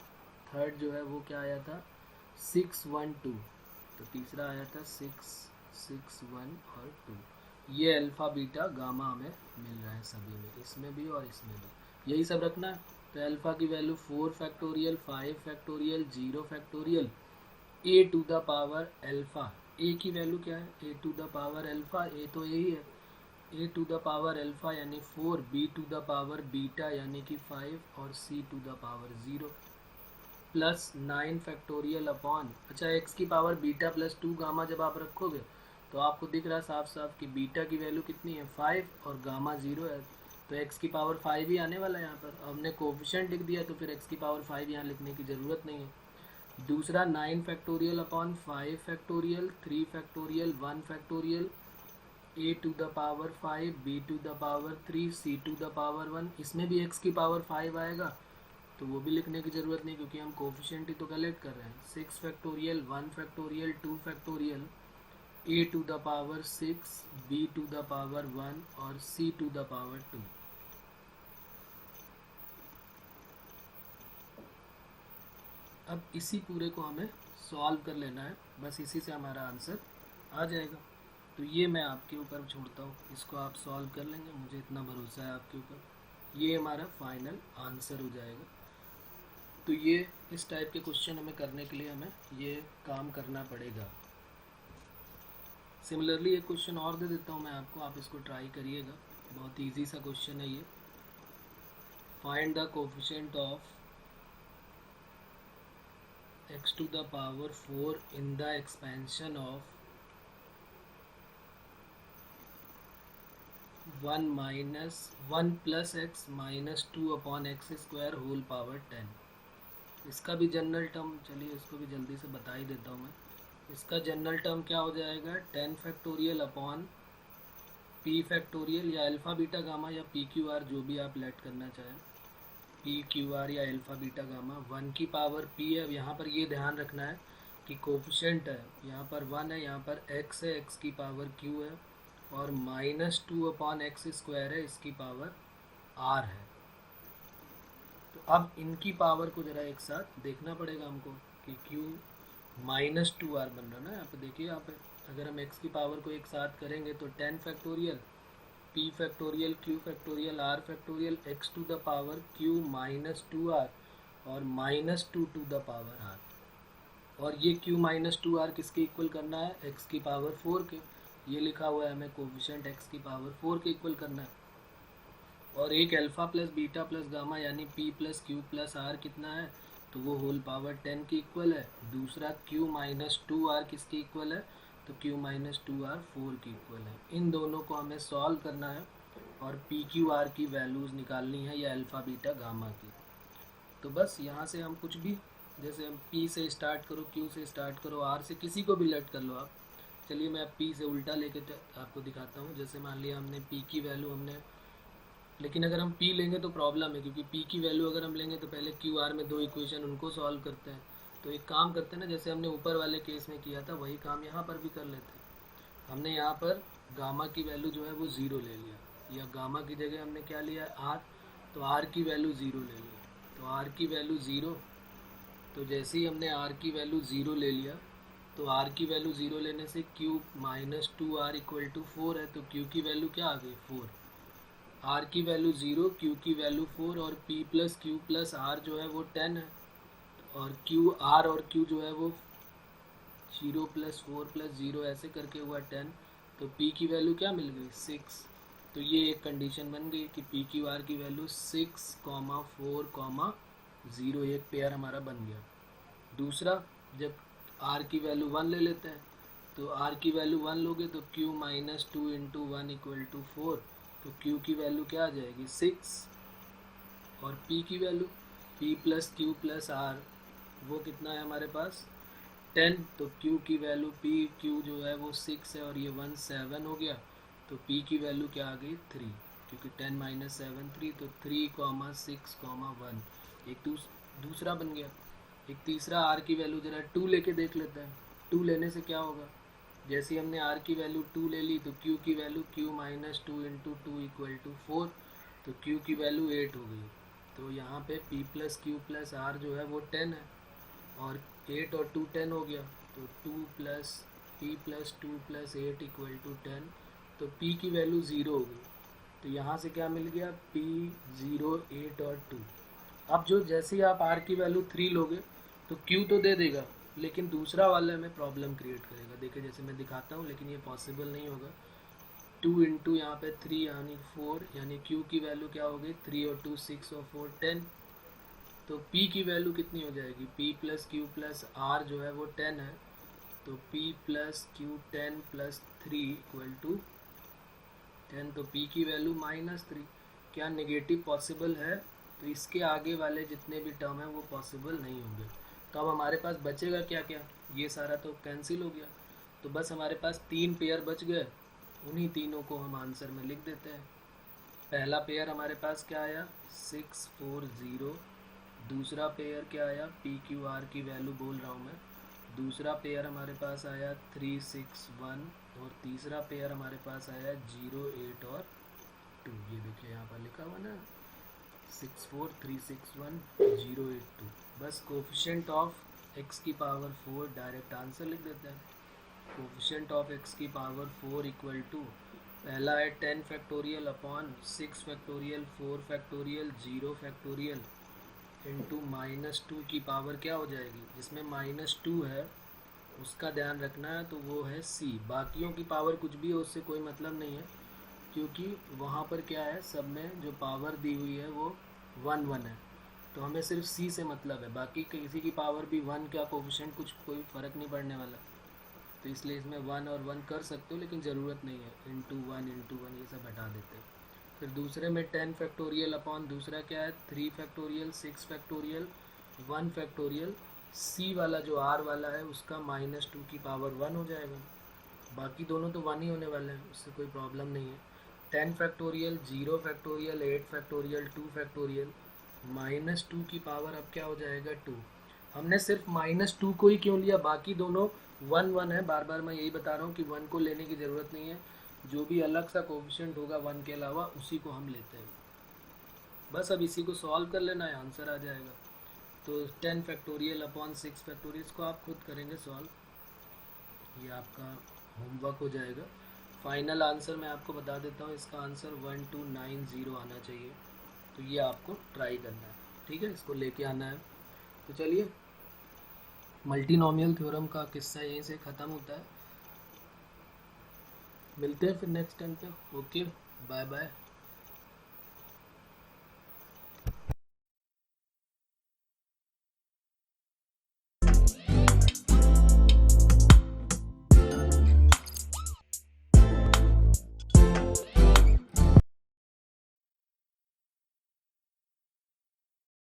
थर्ड जो है वो क्या आया था 612, तो तीसरा आया था 661 और 2। ये अल्फ़ा बीटा गामा हमें मिल रहा है सभी में, इसमें भी और इसमें भी, यही सब रखना है। तो अल्फ़ा की value 4 factorial 5 factorial 0 factorial a to the power alpha, a की वैल्यू क्या है a to the power alpha, a तो यही है, a to the power alpha यानी 4, b to the power beta यानी कि 5 और c to the power 0 plus 9 factorial upon, अच्छा x की पावर बीटा प्लस 2 गामा जब आप रखोगे तो आपको दिख रहा है साफ साफ कि बीटा की वैल्यू कितनी है 5 और गामा 0 है, तो x की पावर 5 ही आने वाला है यहाँ पर, हमने कोफिशिएंट लिख दिया तो फिर x की पावर 5 यहाँ लिखने की ज़रूरत नहीं है। दूसरा 9 factorial upon 5 factorial 3 factorial 1 factorial a to the power 5 b to the power 3 c to the power 1, इसमें भी x की पावर 5 आएगा तो वो भी लिखने की ज़रूरत नहीं क्योंकि हम कोफिशिएंट ही तो कलेक्ट कर रहे हैं। 6 factorial 1 factorial 2 factorial a to the power 6 b to the power 1 और c टू द पावर 2। अब इसी पूरे को हमें सॉल्व कर लेना है, बस इसी से हमारा आंसर आ जाएगा। तो ये मैं आपके ऊपर छोड़ता हूँ, इसको आप सॉल्व कर लेंगे, मुझे इतना भरोसा है आपके ऊपर, ये हमारा फाइनल आंसर हो जाएगा। तो ये इस टाइप के क्वेश्चन हमें करने के लिए हमें ये काम करना पड़ेगा। सिमिलरली एक क्वेश्चन और दे देता हूँ मैं आपको, आप इसको ट्राई करिएगा, बहुत इजी सा क्वेश्चन है ये। Find the coefficient of x to the power 4 in the expansion of 1 plus x minus 2 upon x square whole power 10। इसका भी जनरल टर्म, चलिए इसको भी जल्दी से बता ही देता हूँ मैं। इसका जनरल टर्म क्या हो जाएगा 10 फैक्टोरियल अपॉन p फैक्टोरियल या अल्फ़ा बीटा गामा या पी क्यू आर, जो भी आप लेट करना चाहें, पी क्यू आर या अल्फ़ा बीटा गामा 1 की पावर p है। अब यहाँ पर ये ध्यान रखना है कि कोफिशिएंट है, यहाँ पर 1 है, यहाँ पर x है, x की पावर q है, और -2 अपॉन एक्स स्क्वायर है, इसकी पावर r है। तो अब इनकी पावर को ज़रा एक साथ देखना पड़ेगा हमको कि q -2r बन रहा है ना, यहाँ पे देखिए, यहाँ पे अगर हम x की पावर को एक साथ करेंगे तो 10 factorial p factorial q factorial r factorial x to the power q -2r और -2 टू द पावर r, और ये q -2r किसके इक्वल करना है x की पावर 4 के, ये लिखा हुआ है हमें कोफिशिएंट x की पावर 4 के इक्वल करना है। और एक alpha plus beta plus gamma यानी p plus q plus r कितना है, तो वो होल पावर 10 की इक्वल है। दूसरा q -2r किसके इक्वल है, तो q -2r 4 की इक्वल है। इन दोनों को हमें सॉल्व करना है और पी क्यू आर की वैल्यूज़ निकालनी है या अल्फ़ा बीटा गामा की। तो बस यहाँ से हम कुछ भी, जैसे हम p से स्टार्ट करो, q से स्टार्ट करो, r से किसी को भी लेट कर लो आप। चलिए मैं p से उल्टा लेके आपको दिखाता हूँ। जैसे मान लिया हमने p की वैल्यू हमने, लेकिन अगर हम p लेंगे तो प्रॉब्लम है, क्योंकि p की वैल्यू अगर हम लेंगे तो पहले क्यू आर में 2 इक्वेशन उनको सॉल्व करते हैं। तो एक काम करते हैं ना, जैसे हमने ऊपर वाले केस में किया था वही काम यहाँ पर भी कर लेते हैं। हमने यहाँ पर गामा की वैल्यू जो है वो 0 ले लिया, या गामा की जगह हमने क्या लिया r, तो r की वैल्यू 0 ले लिया। तो r की वैल्यू 0, तो जैसे ही हमने r की वैल्यू 0 ले लिया तो r की वैल्यू 0 लेने से q minus 2r equal to 4 है, तो q की वैल्यू क्या आ गई 4। r की वैल्यू 0, q की वैल्यू 4 और p plus q plus r जो है वो 10 है, और q r और q जो है वो 0 प्लस 4 प्लस 0 ऐसे करके हुआ 10, तो p की वैल्यू क्या मिल गई 6। तो ये एक कंडीशन बन गई कि पी क्यू आर की वैल्यू 6,4,0 एक पेयर हमारा बन गया। दूसरा, जब r की वैल्यू 1 ले लेते हैं, तो r की वैल्यू 1 लोगे तो q minus 2 into 1 equal to 4, तो q की वैल्यू क्या आ जाएगी 6, और p की value p plus q plus r वो कितना है हमारे पास 10, तो q की वैल्यू p q जो है वो 6 है और ये 1 7 हो गया, तो p की वैल्यू क्या आ गई 3, क्योंकि 10 माइनस 7 3, तो 3,6,1 एक दूसरा बन गया। एक तीसरा r की वैल्यू जरा 2 लेके देख लेते हैं। 2 लेने से क्या होगा, जैसे हमने r की वैल्यू 2 ले ली तो q की वैल्यू q minus 2 into 2 equal to 4, तो q की वैल्यू 8 हो गई। तो यहाँ पे p plus q plus r जो है वो 10 है, और 8 और 2 10 हो गया, तो 2 plus p plus 2 plus 8 equal to 10, तो p की वैल्यू 0 हो गई। तो यहाँ से क्या मिल गया p 0 8 और 2। अब जो जैसे ही आप r की वैल्यू 3 लोगे तो q तो दे देगा, लेकिन दूसरा वाले में प्रॉब्लम क्रिएट करेगा। देखिए जैसे मैं दिखाता हूँ, लेकिन ये पॉसिबल नहीं होगा। 2 इंटू यहाँ पे 3 यानी 4, यानी q की वैल्यू क्या हो गई 3 और 2 6 और 4 10, तो p की वैल्यू कितनी हो जाएगी p plus q plus r जो है वो 10 है, तो p plus q 10 plus 3 equal to 10, तो p की वैल्यू माइनस 3। क्या नेगेटिव पॉसिबल है, तो इसके आगे वाले जितने भी टर्म हैं वो पॉसिबल नहीं होंगे। तो अब हमारे पास बचेगा क्या क्या, ये सारा तो कैंसिल हो गया, तो बस हमारे पास 3 पेयर बच गए। उन्हीं तीनों को हम आंसर में लिख देते हैं। पहला पेयर हमारे पास क्या आया 6 4 0, दूसरा पेयर क्या आया पी क्यू आर की वैल्यू बोल रहा हूँ मैं, दूसरा पेयर हमारे पास आया 3 6 1, और तीसरा पेयर हमारे पास आया 0 8 और 2। ये देखिए यहाँ पर लिखा हुआ ना 6 4 3 6 1 0 8 2। बस कोफिशिएंट ऑफ x की पावर 4 डायरेक्ट आंसर लिख देते हैं। कोफिशिएंट ऑफ x की पावर 4 इक्वल टू, पहला है 10 factorial upon 6 factorial 4 factorial 0 factorial into minus 2 की पावर क्या हो जाएगी, जिसमें माइनस 2 है उसका ध्यान रखना है, तो वो है c। बाकियों की पावर कुछ भी हो उससे कोई मतलब नहीं है, क्योंकि वहाँ पर क्या है सब में जो पावर दी हुई है वो 1 1 है, तो हमें सिर्फ c से मतलब है। बाकी किसी की पावर भी 1 का कोफिशिएंट कुछ कोई फ़र्क नहीं पड़ने वाला, तो इसलिए इसमें 1 और 1 कर सकते हो, लेकिन ज़रूरत नहीं है। इंटू वन ये सब हटा देते हैं। फिर दूसरे में 10 फैक्टोरियल अपॉन दूसरा क्या है 3 फैक्टोरियल 6 फैक्टोरियल 1 फैक्टोरियल, सी वाला जो आर वाला है उसका माइनस 2 की पावर 1 हो जाएगा। बाकी दोनों तो 1 ही होने वाले हैं, उससे कोई प्रॉब्लम नहीं है। 10 factorial 0 factorial 8 factorial 2 factorial, minus 2 की पावर अब क्या हो जाएगा 2। हमने सिर्फ माइनस 2 को ही क्यों लिया, बाकी दोनों 1 1 है। बार बार मैं यही बता रहा हूँ कि 1 को लेने की ज़रूरत नहीं है, जो भी अलग सा कोफिशिएंट होगा 1 के अलावा उसी को हम लेते हैं। बस अब इसी को सॉल्व कर लेना है, आंसर आ जाएगा। तो 10 फैक्टोरियल अपॉन 6 फैक्टोरियल, इसको आप खुद करेंगे सॉल्व, ये आपका होमवर्क हो जाएगा। फाइनल आंसर मैं आपको बता देता हूँ, इसका आंसर 1290 आना चाहिए, तो ये आपको ट्राई करना है, ठीक है, इसको लेके आना है। तो चलिए, मल्टीनोमियल थ्योरम का किस्सा यहीं से ख़त्म होता है। मिलते हैं फिर नेक्स्ट टाइम पे। Okay, bye bye.